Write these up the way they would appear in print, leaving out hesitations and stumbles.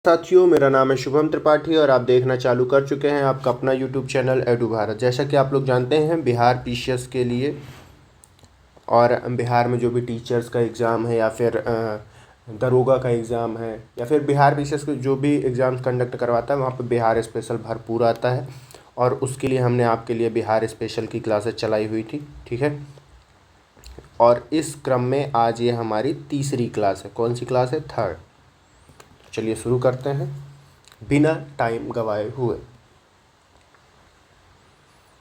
साथियों, मेरा नाम है शुभम त्रिपाठी और आप देखना चालू कर चुके हैं आपका अपना यूट्यूब चैनल एडू भारत। जैसा कि आप लोग जानते हैं, बिहार पीसीएस के लिए और बिहार में जो भी टीचर्स का एग्ज़ाम है या फिर दरोगा का एग्ज़ाम है या फिर बिहार पीसीएस के जो भी एग्ज़ाम कंडक्ट करवाता है, वहाँ पे बिहार स्पेशल भरपूर आता है और उसके लिए हमने आपके लिए बिहार स्पेशल की क्लासेस चलाई हुई थी। ठीक है, और इस क्रम में आज ये हमारी तीसरी क्लास है। कौन सी क्लास है? थर्ड। चलिए शुरू करते हैं बिना टाइम गवाए हुए।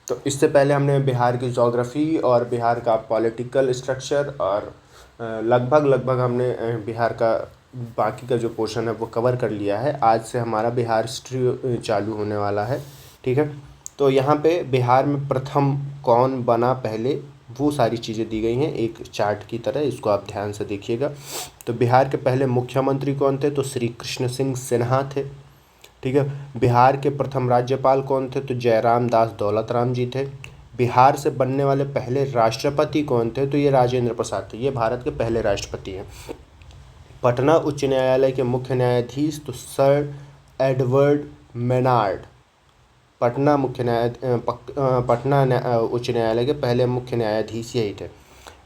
तो इससे पहले हमने बिहार की ज्योग्राफी और बिहार का पॉलिटिकल स्ट्रक्चर और लगभग हमने बिहार का बाकी का जो पोर्शन है वो कवर कर लिया है। आज से हमारा बिहार हिस्ट्री चालू होने वाला है। ठीक है, तो यहाँ पे बिहार में प्रथम कौन बना पहले, वो सारी चीज़ें दी गई हैं एक चार्ट की तरह। इसको आप ध्यान से देखिएगा। तो बिहार के पहले मुख्यमंत्री कौन थे? तो श्री कृष्ण सिंह सिन्हा थे। ठीक है, बिहार के प्रथम राज्यपाल कौन थे? तो जयराम दास दौलतराम जी थे। बिहार से बनने वाले पहले राष्ट्रपति कौन थे? तो ये राजेंद्र प्रसाद थे। ये भारत के पहले राष्ट्रपति हैं। पटना उच्च न्यायालय के मुख्य न्यायाधीश तो सर एडवर्ड मेनार्ड। पटना उच्च न्यायालय के पहले मुख्य न्यायाधीश यही थे।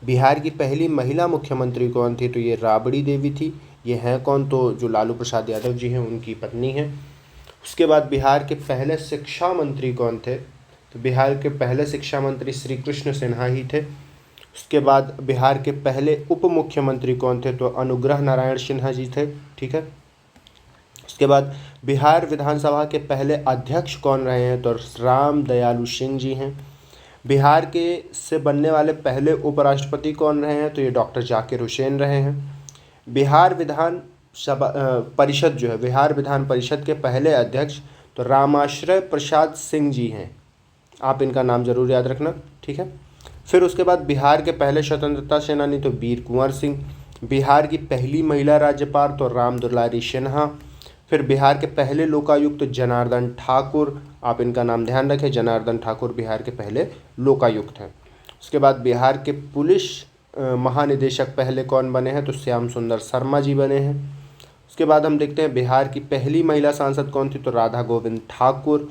बिहार की पहली महिला मुख्यमंत्री कौन थी? तो ये राबड़ी देवी थी। ये हैं कौन? तो जो लालू प्रसाद यादव जी हैं उनकी पत्नी हैं। उसके बाद बिहार के पहले शिक्षा मंत्री कौन थे? तो बिहार के पहले शिक्षा मंत्री श्री कृष्ण सिन्हा ही थे। उसके बाद बिहार के पहले उप मुख्यमंत्री कौन थे? तो अनुग्रह नारायण सिन्हा जी थे। ठीक है, उसके बाद बिहार विधानसभा के पहले अध्यक्ष कौन रहे हैं? तो राम दयालु सिंह जी हैं। बिहार के से बनने वाले पहले उपराष्ट्रपति कौन रहे हैं? तो ये डॉक्टर जाकिर हुसैन रहे हैं। बिहार विधान सभा परिषद जो है, बिहार विधान परिषद के पहले अध्यक्ष तो रामाश्रय प्रसाद सिंह जी हैं। आप इनका नाम जरूर याद रखना। ठीक है, फिर उसके बाद बिहार के पहले स्वतंत्रता सेनानी तो वीर कुंवर सिंह। बिहार की पहली महिला राज्यपाल तो राम दुलारी सिन्हा। फिर बिहार के पहले लोकायुक्त जनार्दन ठाकुर। आप इनका नाम ध्यान रखें, जनार्दन ठाकुर बिहार के पहले लोकायुक्त हैं। उसके बाद बिहार के पुलिस महानिदेशक पहले कौन बने हैं? तो श्याम सुंदर शर्मा जी बने हैं। उसके बाद हम देखते हैं बिहार की पहली महिला सांसद कौन थी? तो राधा गोविंद ठाकुर।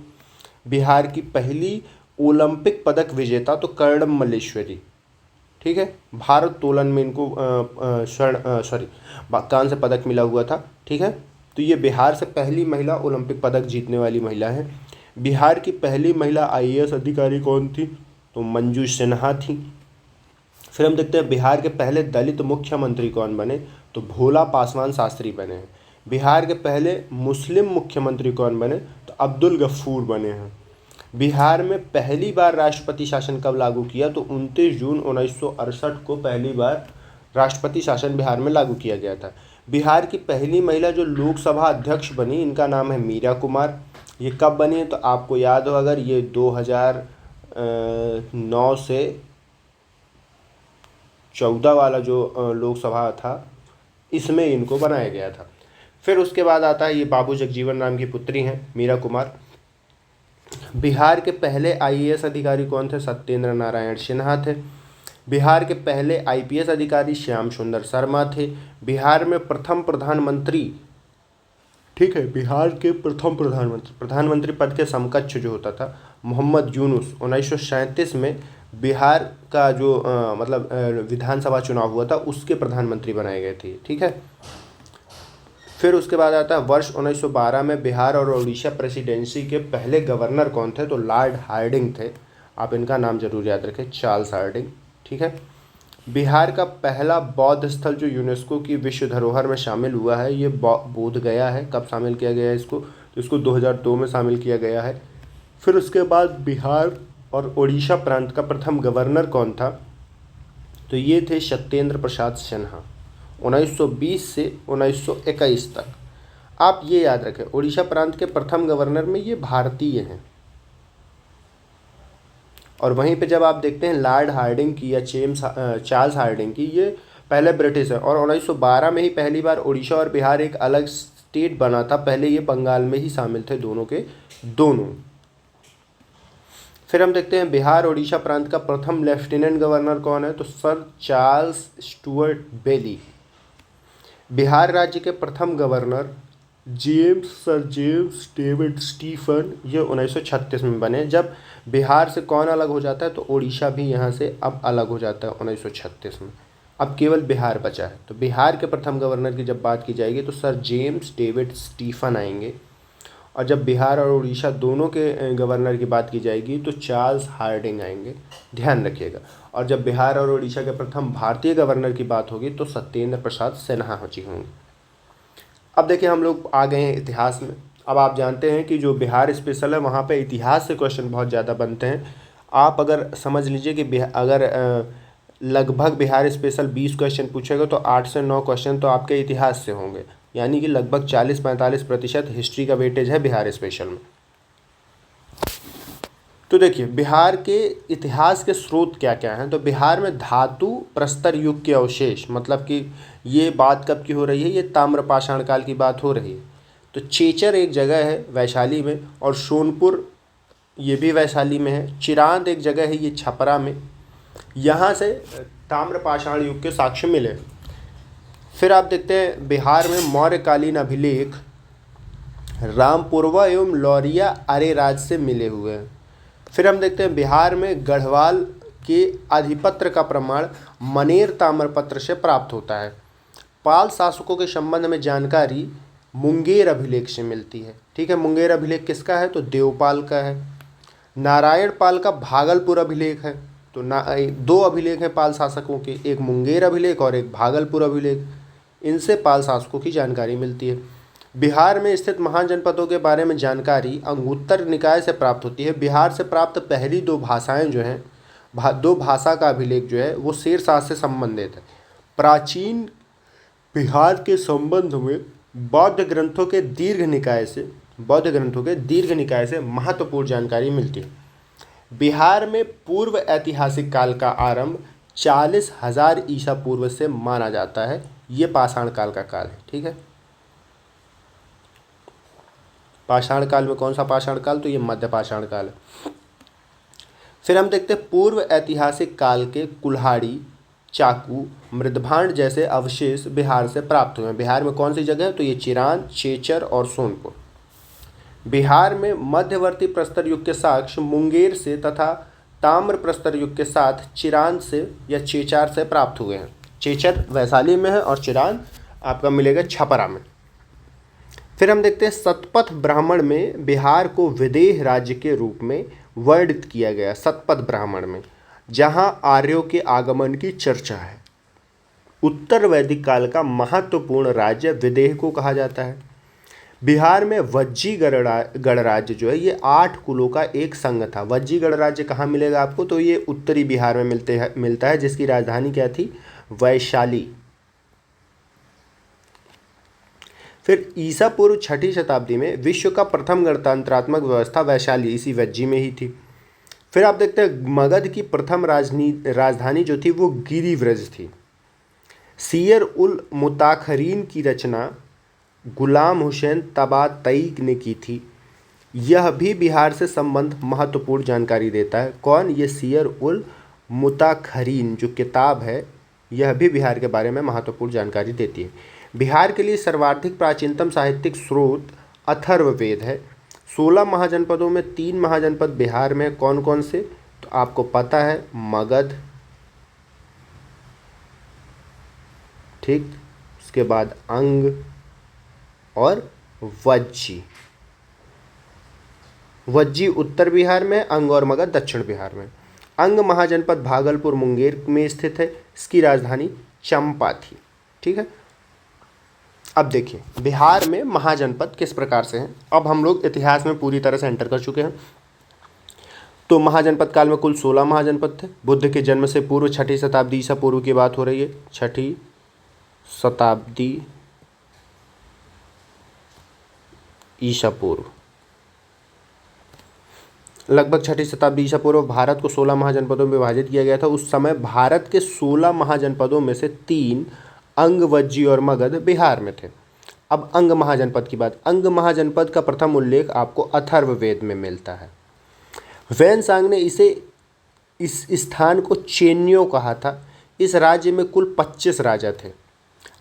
बिहार की पहली ओलंपिक पदक विजेता तो कर्णम मल्लेश्वरी। ठीक है, भारत तोलन में इनको कांस्य पदक मिला हुआ था। ठीक है, तो ये बिहार से पहली महिला ओलंपिक पदक जीतने वाली महिला है। बिहार की पहली महिला आईएएस अधिकारी कौन थी? तो मंजू सिन्हा थी। फिर हम देखते हैं बिहार के पहले दलित मुख्यमंत्री कौन बने? तो भोला पासवान शास्त्री बने हैं। बिहार के पहले मुस्लिम मुख्यमंत्री कौन बने? तो अब्दुल गफूर बने हैं। बिहार में पहली बार राष्ट्रपति शासन कब लागू किया? तो 29 जून 1968 को पहली बार राष्ट्रपति शासन बिहार में लागू किया गया था। बिहार की पहली महिला जो लोकसभा अध्यक्ष बनी, इनका नाम है मीरा कुमार। ये कब बनी है? तो आपको याद हो अगर, ये 2009 से 14 वाला जो लोकसभा था, इसमें इनको बनाया गया था। फिर उसके बाद आता है, ये बाबू जगजीवन राम की पुत्री हैं मीरा कुमार। बिहार के पहले आईएएस अधिकारी कौन थे? सत्येंद्र नारायण सिन्हा थे। बिहार के पहले आईपीएस अधिकारी श्याम सुंदर शर्मा थे। बिहार में प्रथम प्रधानमंत्री, ठीक है, बिहार के प्रथम प्रधानमंत्री पद के समकक्ष जो होता था, मोहम्मद यूनुस, 1937 में बिहार का जो विधानसभा चुनाव हुआ था उसके प्रधानमंत्री बनाए गए थे। ठीक है, फिर उसके बाद आता है वर्ष 1912 में बिहार और उड़ीसा प्रेसिडेंसी के पहले गवर्नर कौन थे? तो लॉर्ड हार्डिंग थे। आप इनका नाम जरूर याद रखें, चार्ल्स हार्डिंग। ठीक है, बिहार का पहला बौद्ध स्थल जो यूनेस्को की विश्व धरोहर में शामिल हुआ है, ये बोध गया है। कब शामिल किया गया है इसको? तो इसको 2002 में शामिल किया गया है। फिर उसके बाद बिहार और उड़ीसा प्रांत का प्रथम गवर्नर कौन था? तो ये थे सत्येंद्र प्रसाद सिन्हा, 1920 से 1921 तक। आप ये याद रखें, उड़ीसा प्रांत के प्रथम गवर्नर में ये भारतीय हैं। और वहीं पे जब आप देखते हैं लॉर्ड हार्डिंग की या चार्ल्स हार्डिंग की, ये पहले ब्रिटिश है। और 1912 में ही पहली बार उड़ीसा और बिहार एक अलग स्टेट बना था। पहले ये बंगाल में ही शामिल थे, दोनों के दोनों। फिर हम देखते हैं बिहार उड़ीसा प्रांत का प्रथम लेफ्टिनेंट गवर्नर कौन है? तो sir Charles Stuart Bailey. Bihar राज्य के प्रथम governor sir James David Stephen, ये 1936 में बने। जब बिहार से कौन अलग हो जाता है तो उड़ीसा भी यहाँ से अब अलग हो जाता है 1936 में। अब केवल बिहार बचा है। तो बिहार के प्रथम गवर्नर की जब बात की जाएगी तो सर जेम्स डेविड स्टीफन आएंगे, और जब बिहार और उड़ीसा दोनों के गवर्नर की बात की जाएगी तो चार्ल्स हार्डिंग आएंगे, ध्यान रखिएगा। और जब बिहार और उड़ीसा के प्रथम भारतीय गवर्नर की बात होगी तो सत्येंद्र प्रसाद सिन्हा जी होंगे। अब देखिए हम लोग आ गए हैं इतिहास में। अब आप जानते हैं कि जो बिहार स्पेशल है वहाँ पे इतिहास से क्वेश्चन बहुत ज़्यादा बनते हैं। आप अगर समझ लीजिए कि अगर लगभग बिहार स्पेशल 20 क्वेश्चन पूछेगा तो 8 से 9 क्वेश्चन तो आपके इतिहास से होंगे, यानी कि लगभग 40-45% हिस्ट्री का वेटेज है बिहार स्पेशल में। तो देखिए बिहार के इतिहास के स्रोत क्या क्या हैं। तो बिहार में धातु प्रस्तर युग के अवशेष, मतलब कि ये बात कब की हो रही है, ये ताम्रपाषाण काल की बात हो रही है। तो चेचर एक जगह है वैशाली में, और सोनपुर ये भी वैशाली में है। चिरांद एक जगह है, ये छपरा में। यहाँ से ताम्रपाषाण युग के साक्ष्य मिले। फिर आप देखते हैं बिहार में मौर्यकालीन अभिलेख रामपुरवा एवं लौरिया अरेराज से मिले हुए हैं। फिर हम देखते हैं बिहार में गढ़वाल के अधिपत्र का प्रमाण मनेर ताम्रपत्र से प्राप्त होता है। पाल शासकों के संबंध में जानकारी मुंगेर अभिलेख से मिलती है। ठीक है, मुंगेर अभिलेख किसका है तो देवपाल का है। नारायण पाल का भागलपुर अभिलेख है। तो दो अभिलेख हैं पाल शासकों के, एक मुंगेर अभिलेख और एक भागलपुर अभिलेख। इनसे पाल शासकों की जानकारी मिलती है। बिहार में स्थित महान जनपदों के बारे में जानकारी अंगुत्तर निकाय से प्राप्त होती है। बिहार से प्राप्त पहली दो भाषाएं जो हैं, दो भाषा का अभिलेख जो है वो शेरशाह से संबंधित है। प्राचीन बिहार के संबंध में बौद्ध ग्रंथों के दीर्घ निकाय से महत्वपूर्ण जानकारी मिलती है। बिहार में पूर्व ऐतिहासिक काल का आरंभ 40,000 ईसा पूर्व से माना जाता है। ये पाषाण काल का काल है। ठीक है, पाषाण काल में कौन सा पाषाण काल, तो ये मध्य पाषाण काल है। फिर हम देखते हैं पूर्व ऐतिहासिक काल के कुल्हाड़ी, चाकू, मृदभांड जैसे अवशेष बिहार से प्राप्त हुए हैं। बिहार में कौन सी जगह है तो ये चिरांद, चेचर और सोनपुर। बिहार में मध्यवर्ती प्रस्तर युग के साक्ष्य मुंगेर से तथा ताम्र प्रस्तर युग के साथ चिरांद से या चेचार से प्राप्त हुए हैं। चेचर वैशाली में है और चिरांद आपका मिलेगा छपरा में। फिर हम देखते हैं सतपथ ब्राह्मण में बिहार को विदेह राज्य के रूप में वर्णित किया गया। सतपथ ब्राह्मण में जहां आर्यों के आगमन की चर्चा है। उत्तर वैदिक काल का महत्वपूर्ण राज्य विदेह को कहा जाता है। बिहार में वज्जी गणराज्य जो है ये 8 कुलों का एक संघ था। वज्जी गणराज्य कहाँ मिलेगा आपको तो ये उत्तरी बिहार में मिलता है, जिसकी राजधानी क्या थी वैशाली। फिर ईसा पूर्व 6ठी शताब्दी में विश्व का प्रथम गणतंत्रात्मक व्यवस्था वैशाली इसी वज्जी में ही थी। फिर आप देखते हैं मगध की प्रथम राजधानी जो थी वो गिरिव्रज थी। सियर उल मुताखरीन की रचना गुलाम हुसैन तबातई ने की थी। यह भी बिहार से संबंध महत्वपूर्ण जानकारी देता है। कौन, ये सियर उल मुताखरीन जो किताब है यह भी बिहार के बारे में महत्वपूर्ण जानकारी देती है। बिहार के लिए सर्वाधिक प्राचीनतम साहित्यिक स्रोत अथर्ववेद है। 16 महाजनपदों में 3 महाजनपद बिहार में कौन कौन से तो आपको पता है मगध, ठीक, उसके बाद अंग और वज्जी। वज्जी उत्तर बिहार में, अंग और मगध दक्षिण बिहार में। अंग महाजनपद भागलपुर मुंगेर में स्थित है। इसकी राजधानी चंपा थी। ठीक है, अब देखिए बिहार में महाजनपद किस प्रकार से हैं। अब हम लोग इतिहास में पूरी तरह से एंटर कर चुके हैं। तो महाजनपद काल में कुल 16 महाजनपद थे। बुद्ध के जन्म से पूर्व 6ठी शताब्दी ईसा पूर्व की बात हो रही है। 6ठी शताब्दी ईसा पूर्व, लगभग 6ठी शताब्दी ईसा पूर्व भारत को 16 महाजनपदों में विभाजित किया गया था। उस समय भारत के 16 महाजनपदों में से 3 अंग, वज्जी और मगध बिहार में थे। अब अंग महाजनपद की बात। अंग महाजनपद का प्रथम उल्लेख आपको अथर्ववेद में मिलता है। वैनसांग ने इस स्थान को चेन्यो कहा था। इस राज्य में कुल 25 राजा थे।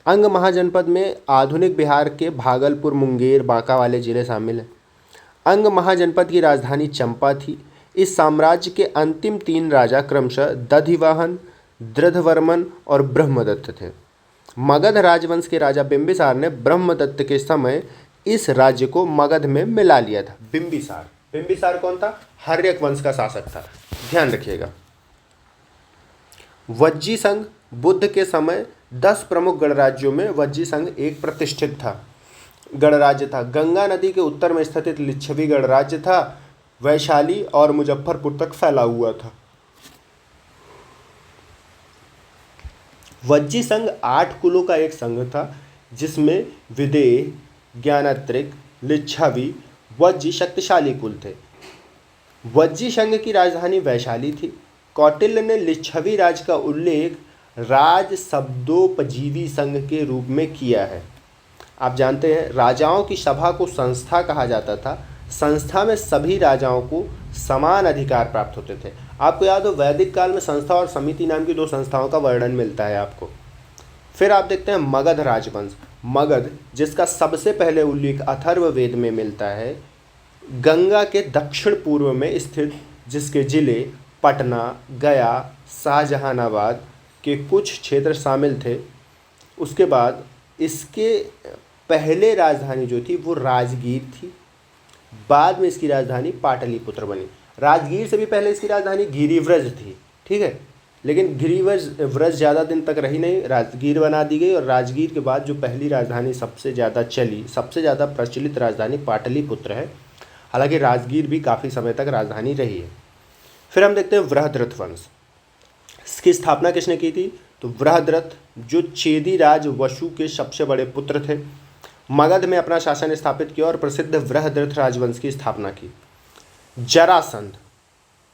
अंग महाजनपद में आधुनिक बिहार के भागलपुर, मुंगेर, बांका वाले जिले शामिल हैं। अंग महाजनपद की राजधानी चंपा थी। इस साम्राज्य के अंतिम 3 राजा क्रमशः दधिवाहन, दृढ़वर्मन और ब्रह्मदत्त थे। मगध राजवंश के राजा बिंबिसार ने ब्रह्मदत्त के समय इस राज्य को मगध में मिला लिया था। बिंबिसार कौन था? हर्यक वंश का शासक था, ध्यान रखिएगा। वज्जी संघ बुद्ध के समय 10 प्रमुख गणराज्यों में वज्जी संघ एक प्रतिष्ठित था गणराज्य था। गंगा नदी के उत्तर में स्थित लिच्छवी गणराज्य था। वैशाली और मुजफ्फरपुर तक फैला हुआ था। वज्जी संघ 8 कुलों का एक संघ था, जिसमें विदेह, ज्ञानात्रिक, लिच्छवी, वज्जी शक्तिशाली कुल थे। वज्जी संघ की राजधानी वैशाली थी। कौटिल्य ने लिच्छवी राज का उल्लेख राज शब्दोपजीवी संघ के रूप में किया है। आप जानते हैं राजाओं की सभा को संस्था कहा जाता था। संस्था में सभी राजाओं को समान अधिकार प्राप्त होते थे। आपको याद हो वैदिक काल में संस्था और समिति नाम की 2 संस्थाओं का वर्णन मिलता है आपको। फिर आप देखते हैं मगध राजवंश। मगध, जिसका सबसे पहले उल्लेख अथर्ववेद में मिलता है, गंगा के दक्षिण पूर्व में स्थित, जिसके जिले पटना, गया, शाहजहानाबाद के कुछ क्षेत्र शामिल थे। उसके बाद इसके पहले राजधानी जो थी वो राजगीर थी। बाद में इसकी राजधानी पाटलिपुत्र बनी। राजगीर से भी पहले इसकी राजधानी गिरिव्रज थी, ठीक है, लेकिन गिरिव्रज ज़्यादा दिन तक रही नहीं, राजगीर बना दी गई। और राजगीर के बाद जो पहली राजधानी सबसे ज़्यादा चली, सबसे ज़्यादा प्रचलित राजधानी पाटलिपुत्र है। हालांकि राजगीर भी काफ़ी समय तक राजधानी रही है। फिर हम देखते हैं वृहद्रथ वंश। इसकी स्थापना किसने की थी? तो वृहद्रथ, जो चेदी राज वसु के सबसे बड़े पुत्र थे, मगध में अपना शासन स्थापित किया और प्रसिद्ध वृहद्रथ राजवंश की स्थापना की। जरासंध,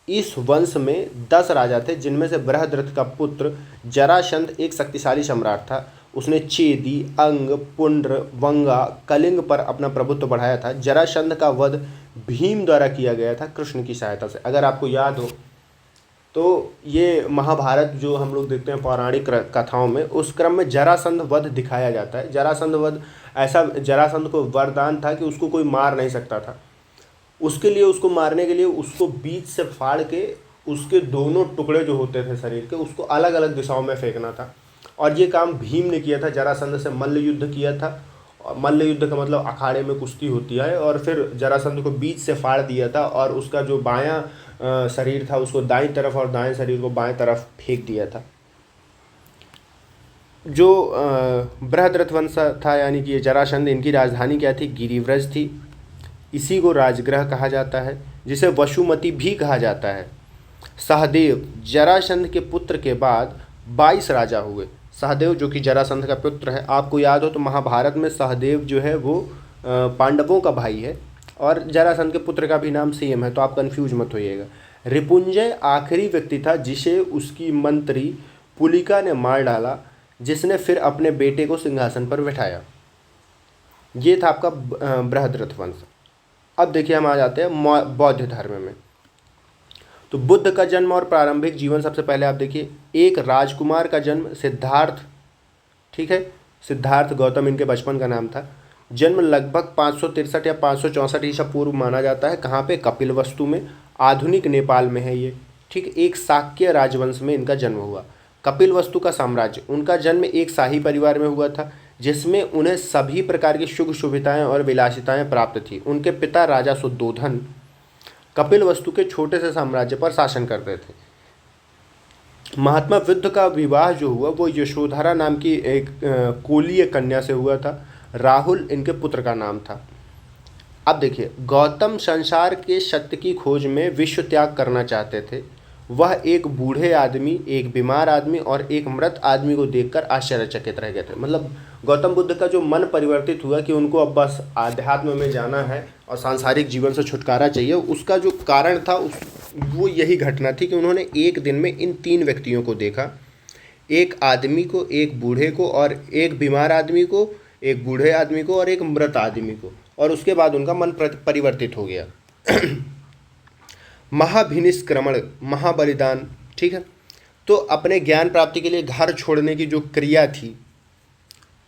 इस वंश में 10 राजा थे, जिनमें से वृहद्रथ का पुत्र जरासंध एक शक्तिशाली सम्राट था। उसने चेदी, अंग, पुंड्र, वंगा, कलिंग पर अपना प्रभुत्व बढ़ाया था। जरासंध का वध भीम द्वारा किया गया था कृष्ण की सहायता से। अगर आपको याद हो तो ये महाभारत जो हम लोग देखते हैं पौराणिक कथाओं में, उस क्रम में जरासंध वध दिखाया जाता है। जरासंध वध ऐसा, जरासंध को वरदान था कि उसको कोई मार नहीं सकता था। उसके लिए, उसको मारने के लिए उसको बीच से फाड़ के उसके दोनों टुकड़े जो होते थे शरीर के, उसको अलग अलग दिशाओं में फेंकना था। और ये काम भीम ने किया था। जरासंध से मल्ल युद्ध किया था। और मल्ल युद्ध का मतलब अखाड़े में कुश्ती होती है। और फिर जरासंध को बीच से फाड़ दिया था और उसका जो बायां शरीर था उसको दाईं तरफ और दाएं शरीर को बाएं तरफ फेंक दिया था। जो बृहद्रथ वंश था, यानी कि ये जरासंध, इनकी राजधानी क्या थी? गिरिव्रज थी। इसी को राजगृह कहा जाता है, जिसे वसुमती भी कहा जाता है। सहदेव, जरासंध के पुत्र के बाद 22 राजा हुए। सहदेव जो कि जरासंध का पुत्र है, आपको याद हो तो महाभारत में सहदेव जो है वो पांडवों का भाई है और जरासंध के पुत्र का भी नाम सेम है, तो आप कंफ्यूज मत होइएगा। रिपुंजय आखिरी व्यक्ति था जिसे उसकी मंत्री पुलिका ने मार डाला, जिसने फिर अपने बेटे को सिंहासन पर बैठाया। ये था आपका बृहद्रथ वंश। अब देखिए हम आ जाते हैं बौद्ध धर्म में। तो बुद्ध का जन्म और प्रारंभिक जीवन, सबसे पहले आप देखिए, एक राजकुमार का जन्म, सिद्धार्थ, ठीक है, सिद्धार्थ गौतम इनके बचपन का नाम था। जन्म लगभग 563 या 564 ईसा पूर्व माना जाता है। कहाँ पे? कपिलवस्तु में, आधुनिक नेपाल में है ये, ठीक। एक शाक्य राजवंश में इनका जन्म हुआ। कपिलवस्तु का साम्राज्य, उनका जन्म एक शाही परिवार में हुआ था, जिसमें उन्हें सभी प्रकार की सुख सुविधाएं और विलासिताएं प्राप्त थी। उनके पिता राजा शुद्धोधन कपिलवस्तु के छोटे से साम्राज्य पर शासन करते थे। महात्मा बुद्ध का विवाह जो हुआ वो यशोधरा नाम की एक कोलीय कन्या से हुआ था। राहुल इनके पुत्र का नाम था। अब देखिए, गौतम संसार के सत्य की खोज में विश्व त्याग करना चाहते थे। वह एक बूढ़े आदमी, एक बीमार आदमी और एक मृत आदमी को देखकर आश्चर्यचकित रह गए थे। मतलब गौतम बुद्ध का जो मन परिवर्तित हुआ कि उनको अब बस आध्यात्म में जाना है और सांसारिक जीवन से छुटकारा चाहिए, उसका जो कारण था वो यही घटना थी कि उन्होंने एक दिन में इन 3 व्यक्तियों को देखा। एक आदमी को, एक बूढ़े को और एक बीमार आदमी को, एक बूढ़े आदमी को और एक मृत आदमी को, और उसके बाद उनका मन परिवर्तित हो गया। महाभिनिष्क्रमण, महाबलिदान, ठीक है। तो अपने ज्ञान प्राप्ति के लिए घर छोड़ने की जो क्रिया थी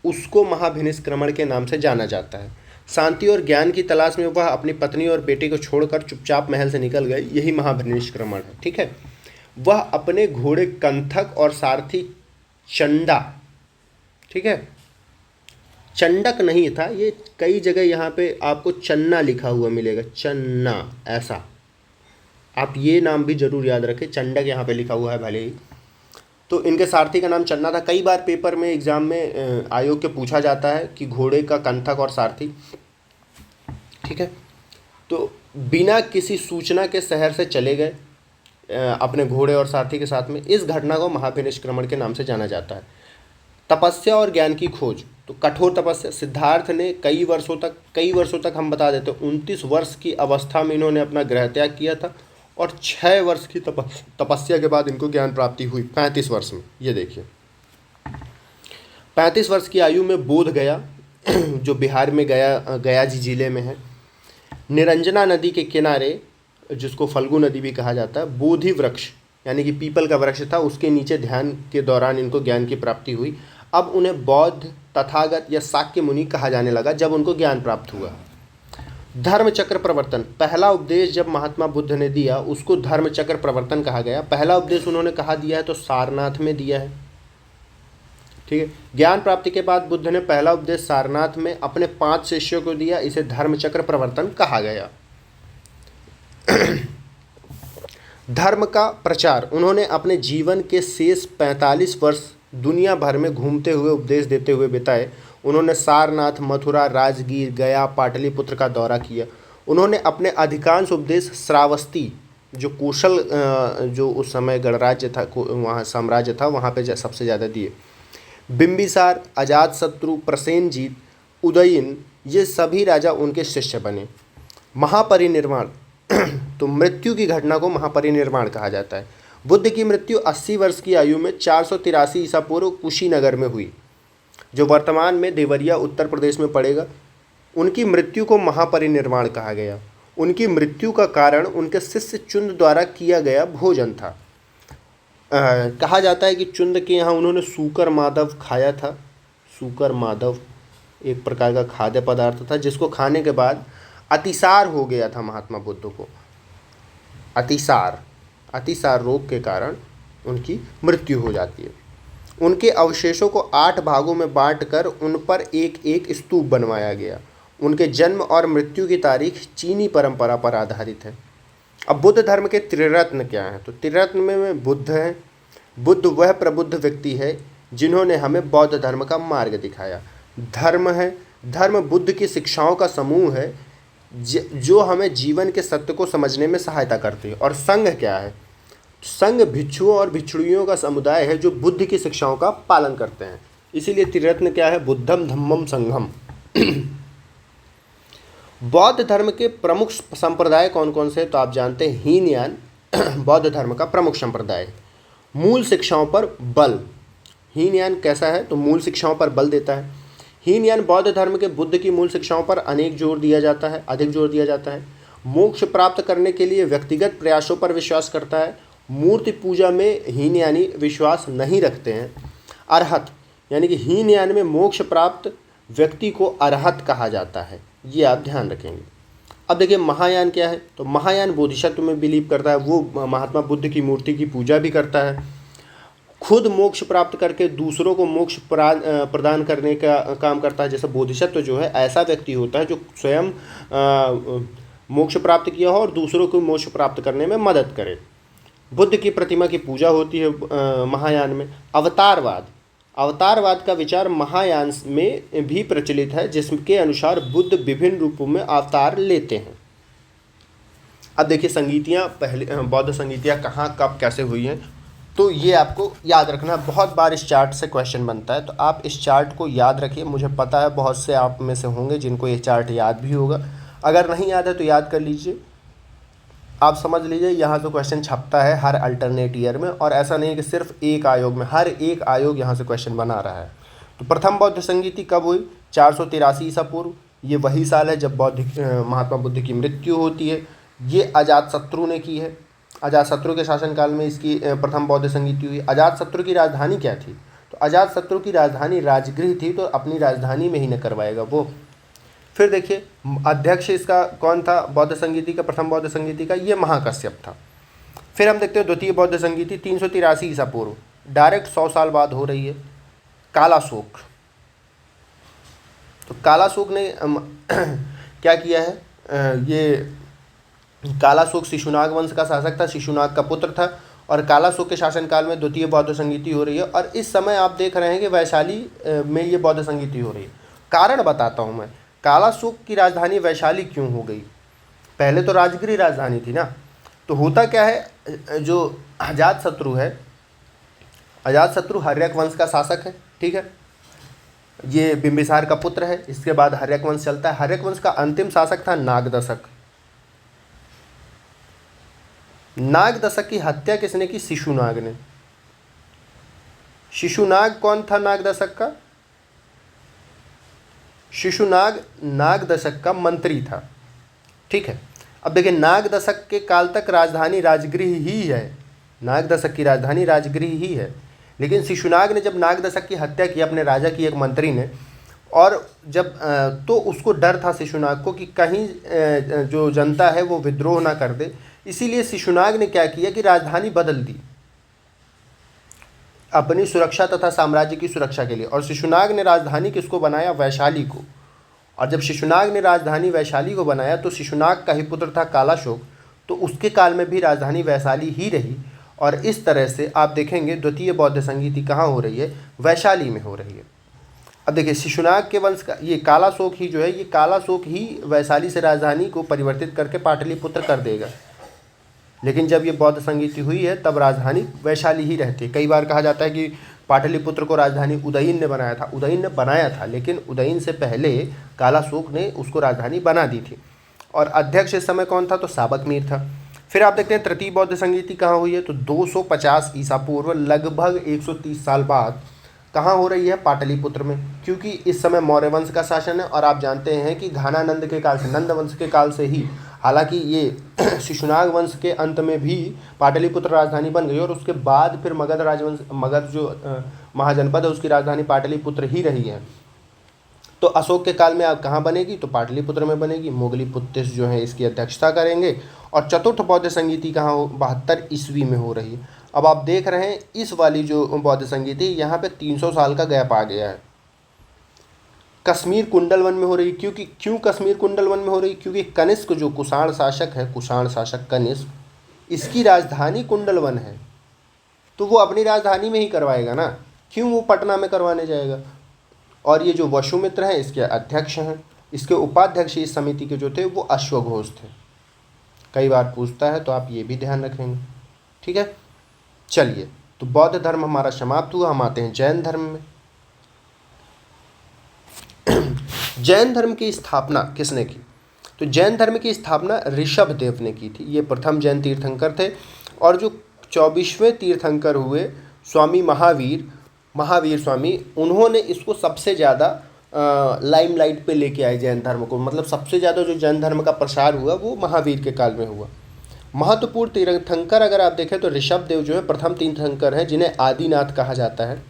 उसको महाभिनिष्क्रमण के नाम से जाना जाता है। शांति और ज्ञान की तलाश में वह अपनी पत्नी और बेटे को छोड़कर चुपचाप महल से निकल गए, यही महाभिनिष्क्रमण है। ठीक है। वह अपने घोड़े कंथक और सारथी चंडा, ठीक है, चंडक नहीं था, ये कई जगह यहाँ पे आपको चन्ना लिखा हुआ मिलेगा, चन्ना, ऐसा आप ये नाम भी जरूर याद रखें, चंडक यहाँ पे लिखा हुआ है भले ही। तो इनके सारथी का नाम चन्ना था। कई बार पेपर में एग्जाम में आयोग के पूछा जाता है कि घोड़े का कंथक और सारथी, ठीक है। तो बिना किसी सूचना के शहर से चले गए अपने घोड़े और सारथी के साथ में। इस घटना को महाभिनिष्क्रमण के नाम से जाना जाता है। तपस्या और ज्ञान की खोज, तो कठोर तपस्या, सिद्धार्थ ने कई वर्षों तक हम बता देते 29 वर्ष की अवस्था में इन्होंने अपना गृह त्याग किया था और 6 वर्ष की तपस्या के बाद इनको ज्ञान प्राप्ति हुई 35 वर्ष में। ये देखिए 35 वर्ष की आयु में बोध गया, जो बिहार में गया जी जिले में है, निरंजना नदी के किनारे, जिसको फल्गु नदी भी कहा जाता है, बोधि वृक्ष यानी कि पीपल का वृक्ष था, उसके नीचे ध्यान के दौरान इनको ज्ञान की प्राप्ति हुई। अब उन्हें बौद्ध, तथागत या शाक्य मुनि कहा जाने लगा जब उनको ज्ञान प्राप्त हुआ। धर्म चक्र प्रवर्तन, पहला उपदेश जब महात्मा बुद्ध ने दिया उसको धर्म चक्र प्रवर्तन कहा गया। पहला उपदेश उन्होंने कहाँ दिया है तो सारनाथ में दिया है, ठीक है। ज्ञान प्राप्ति के बाद बुद्ध ने पहला उपदेश सारनाथ में अपने 5 शिष्यों को दिया, इसे धर्म चक्र प्रवर्तन कहा गया। धर्म का प्रचार, उन्होंने अपने जीवन के शेष 45 वर्ष दुनिया भर में घूमते हुए उपदेश देते हुए बिताए। उन्होंने सारनाथ, मथुरा, राजगीर, गया, पाटलिपुत्र का दौरा किया। उन्होंने अपने अधिकांश उपदेश श्रावस्ती, जो कौशल जो उस समय गणराज्य था, वहाँ साम्राज्य था, वहाँ पे सबसे ज़्यादा दिए। बिंबिसार, अजातशत्रु, प्रसेनजीत, उदयन, ये सभी राजा उनके शिष्य बने। महापरिनिर्वाण, तो मृत्यु की घटना को महापरिनिर्वाण कहा जाता है। बुद्ध की मृत्यु 80 वर्ष की आयु में 483 ईसा पूर्व कुशीनगर में हुई, जो वर्तमान में देवरिया उत्तर प्रदेश में पड़ेगा। उनकी मृत्यु को महापरिनिर्वाण कहा गया। उनकी मृत्यु का कारण उनके शिष्य चुंद द्वारा किया गया भोजन था। कहा जाता है कि चुंद के यहाँ उन्होंने सूकर माधव खाया था। सूकर माधव एक प्रकार का खाद्य पदार्थ था, जिसको खाने के बाद अतिसार हो गया था महात्मा बुद्ध को। अतिसार रोग के कारण उनकी मृत्यु हो जाती है। उनके अवशेषों को 8 भागों में बांटकर उन पर एक एक स्तूप बनवाया गया। उनके जन्म और मृत्यु की तारीख चीनी परंपरा पर आधारित है। अब बुद्ध धर्म के त्रिरत्न क्या हैं, तो त्रिरत्न में बुद्ध हैं। बुद्ध वह प्रबुद्ध व्यक्ति है जिन्होंने हमें बौद्ध धर्म का मार्ग दिखाया। धर्म है, धर्म बुद्ध की शिक्षाओं का समूह है जो हमें जीवन के सत्य को समझने में सहायता करती है। और संघ क्या है, संघ भिक्षुओं और भिक्षुणियों का समुदाय है जो बुद्ध की शिक्षाओं का पालन करते हैं। इसीलिए त्रिरत्न क्या है, बुद्धम धम्मम संघम। बौद्ध धर्म के प्रमुख संप्रदाय कौन कौन से, तो आप जानते हैं हीनयान बौद्ध धर्म का प्रमुख संप्रदाय। मूल शिक्षाओं पर बल, हीनयान कैसा है तो मूल शिक्षाओं पर बल देता है। हीनयान बौद्ध धर्म के बुद्ध की मूल शिक्षाओं पर अधिक जोर दिया जाता है। मोक्ष प्राप्त करने के लिए व्यक्तिगत प्रयासों पर विश्वास करता है। मूर्ति पूजा में हीनयानी विश्वास नहीं रखते हैं। अरहत यानी कि हीनयान में मोक्ष प्राप्त व्यक्ति को अरहत कहा जाता है, ये आप ध्यान रखेंगे। अब देखिए महायान क्या है, तो महायान बोधिसत्व में बिलीव करता है, वो महात्मा बुद्ध की मूर्ति की पूजा भी करता है। खुद मोक्ष प्राप्त करके दूसरों को मोक्ष प्रदान करने का काम करता है। जैसे बोधिसत्व जो है ऐसा व्यक्ति होता है जो स्वयं मोक्ष प्राप्त किया हो और दूसरों को मोक्ष प्राप्त करने में मदद करे। बुद्ध की प्रतिमा की पूजा होती है महायान में। अवतारवाद का विचार महायान में भी प्रचलित है, जिसके अनुसार बुद्ध विभिन्न रूपों में अवतार लेते हैं। अब देखिए संगीतियाँ, पहले बौद्ध संगीतियाँ कहाँ कब कैसे हुई हैं, तो ये आपको याद रखना। बहुत बार इस चार्ट से क्वेश्चन बनता है, तो आप इस चार्ट को याद रखिए। मुझे पता है बहुत से आप में से होंगे जिनको ये चार्ट याद भी होगा। अगर नहीं याद है तो याद कर लीजिए। आप समझ लीजिए यहाँ से क्वेश्चन छपता है हर अल्टरनेट ईयर में, और ऐसा नहीं कि सिर्फ एक आयोग में, हर एक आयोग यहाँ से क्वेश्चन बना रहा है। तो प्रथम बौद्ध संगीति कब हुई, 483 ईसा पूर्व। ये वही साल है जब महात्मा बुद्ध की मृत्यु होती है। ये अजातशत्रु ने की है। अजातशत्रु के शासनकाल में इसकी प्रथम बौद्ध संगीति हुई। अजातशत्रु की राजधानी क्या थी, तो अजातशत्रु की राजधानी राजगृह थी, तो अपनी राजधानी में ही न करवाएगा वो। फिर देखिए अध्यक्ष इसका कौन था बौद्ध संगीति का, प्रथम बौद्ध संगीति का, ये महाकश्यप था। फिर हम देखते हैं द्वितीय बौद्ध संगीति 383 ईसा पूर्व, डायरेक्ट 100 साल बाद हो रही है, कालाशोक। तो कालाशोक ने क्या किया है, ये कालाशोक शिशुनाग वंश का शासक था, शिशुनाग का पुत्र था, और कालाशोक के शासनकाल में द्वितीय बौद्ध संगीति हो रही है। और इस समय आप देख रहे हैं कि वैशाली में ये बौद्ध संगीति हो रही है। कारण बताता हूँ मैं, कालाशोक की राजधानी वैशाली क्यों हो गई? पहले तो राजगृह राजधानी थी ना। तो होता क्या है, जो अजातशत्रु है, अजातशत्रु हर्यक वंश का शासक है, ठीक है, ये बिंबिसार का पुत्र है। इसके बाद हर्यक वंश चलता है। हर्यक वंश का अंतिम शासक था नागदशक। नागदशक की हत्या किसने की? शिशुनाग ने। शिशुनाग कौन था नागदशक का? शिशुनाग नागदशक का मंत्री था, ठीक है। अब देखिए नागदशक के काल तक राजधानी राजगृह ही है, नागदशक की राजधानी राजगृह ही है। लेकिन शिशुनाग ने जब नागदशक की हत्या की अपने राजा की, एक मंत्री ने, और जब तो उसको डर था शिशुनाग को कि कहीं जो जनता है वो विद्रोह ना कर दे, इसीलिए शिशुनाग ने क्या किया कि राजधानी बदल दी अपनी सुरक्षा तथा साम्राज्य की सुरक्षा के लिए। और शिशुनाग ने राजधानी किसको बनाया? वैशाली को। और जब शिशुनाग ने राजधानी वैशाली को बनाया तो शिशुनाग का ही पुत्र था कालाशोक, तो उसके काल में भी राजधानी वैशाली ही रही। और इस तरह से आप देखेंगे द्वितीय बौद्ध संगीति कहाँ हो रही है? वैशाली में हो रही है। अब देखिए शिशुनाग के वंश का ये कालाशोक ही जो है, ये कालाशोक ही वैशाली से राजधानी को परिवर्तित करके पाटलिपुत्र कर देगा। लेकिन जब ये बौद्ध संगीति हुई है तब राजधानी वैशाली ही रहती है। कई बार कहा जाता है कि पाटलिपुत्र को राजधानी उदयन ने बनाया था। उदयन ने बनाया था, लेकिन उदयन से पहले कालाशोक ने उसको राजधानी बना दी थी। और अध्यक्ष इस समय कौन था? तो साबकमीर था। फिर आप देखते हैं तृतीय बौद्ध संगीति कहाँ हुई है? तो 250 ईसा पूर्व, लगभग 130 साल बाद कहाँ हो रही है? पाटलिपुत्र में। क्योंकि इस समय मौर्य वंश का शासन है, और आप जानते हैं कि घानानंद के काल से, नंद वंश के काल से ही, हालांकि ये शिशुनाग वंश के अंत में भी पाटलिपुत्र राजधानी बन गई, और उसके बाद फिर मगध राजवंश, मगध जो महाजनपद है उसकी राजधानी पाटलिपुत्र ही रही है। तो अशोक के काल में आप कहाँ बनेगी? तो पाटलिपुत्र में बनेगी। मोगलीपुत्र जो है इसकी अध्यक्षता करेंगे। और चतुर्थ बौद्ध संगीति कहाँ हो? 72 ईस्वी में हो रही है। अब आप देख रहे हैं इस वाली जो बौद्ध संगीति, यहाँ पे 300 साल का गैप आ गया है। कश्मीर कुंडलवन में हो रही। क्यों कश्मीर कुंडलवन में हो रही? क्योंकि कनिष्क जो कुषाण शासक है, कुषाण शासक कनिष्क, इसकी राजधानी कुंडलवन है, तो वो अपनी राजधानी में ही करवाएगा ना, क्यों वो पटना में करवाने जाएगा। और ये जो वसुमित्र हैं इसके अध्यक्ष हैं। इसके उपाध्यक्ष इस समिति के जो थे वो अश्वघोष थे। कई बार पूछता है, तो आप ये भी ध्यान रखेंगे, ठीक है। चलिए, तो बौद्ध धर्म हमारा समाप्त हुआ। हम आते हैं जैन धर्म में। जैन धर्म की स्थापना किसने की? तो जैन धर्म की स्थापना ऋषभदेव ने की थी। ये प्रथम जैन तीर्थंकर थे। और जो 24वें तीर्थंकर हुए स्वामी महावीर स्वामी, उन्होंने इसको सबसे ज़्यादा लाइमलाइट पे लेके आए जैन धर्म को। मतलब सबसे ज़्यादा जो जैन धर्म का प्रसार हुआ वो महावीर के काल में हुआ। महत्वपूर्ण तीर्थंकर अगर आप देखें तो ऋषभदेव जो है प्रथम तीर्थंकर हैं, जिन्हें आदिनाथ कहा जाता है।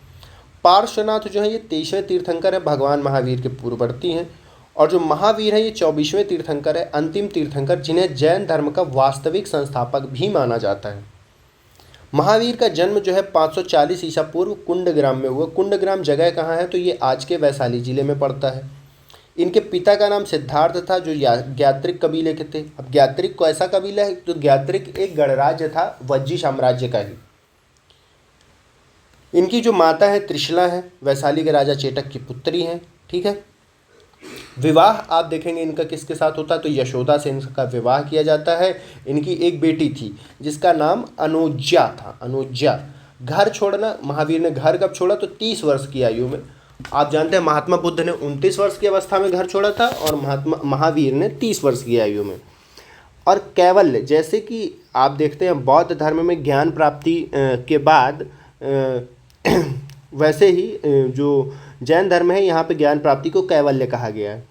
पार्श्वनाथ जो है ये 23वें तीर्थंकर है, भगवान महावीर के पूर्ववर्ती हैं। और जो महावीर है ये 24वें तीर्थंकर है, अंतिम तीर्थंकर, जिन्हें जैन धर्म का वास्तविक संस्थापक भी माना जाता है। महावीर का जन्म जो है 540 ईसा पूर्व कुंडग्राम में हुआ। कुंडग्राम जगह कहाँ है? तो ये आज के वैशाली जिले में पड़ता है। इनके पिता का नाम सिद्धार्थ था, जो ज्ञात्रिक कबीले के थे। अब ज्ञात्रिक को ऐसा कबीला है, तो ज्ञात्रिक एक गणराज्य था वज्जी साम्राज्य का ही। इनकी जो माता है त्रिशला है, वैशाली के राजा चेटक की पुत्री हैं, ठीक है। विवाह आप देखेंगे इनका किसके साथ होता है? तो यशोदा से इनका विवाह किया जाता है। इनकी एक बेटी थी जिसका नाम अनुज्जा था। अनुज्जा। घर छोड़ना, महावीर ने घर कब छोड़ा? तो 30 वर्ष की आयु में। आप जानते हैं महात्मा बुद्ध ने 29 वर्ष की अवस्था में घर छोड़ा था, और महावीर ने 30 वर्ष की आयु में। और कैवल्य, जैसे कि आप देखते हैं बौद्ध धर्म में ज्ञान प्राप्ति के बाद वैसे ही जो जैन धर्म है यहाँ पे ज्ञान प्राप्ति को कैवल्य कहा गया है।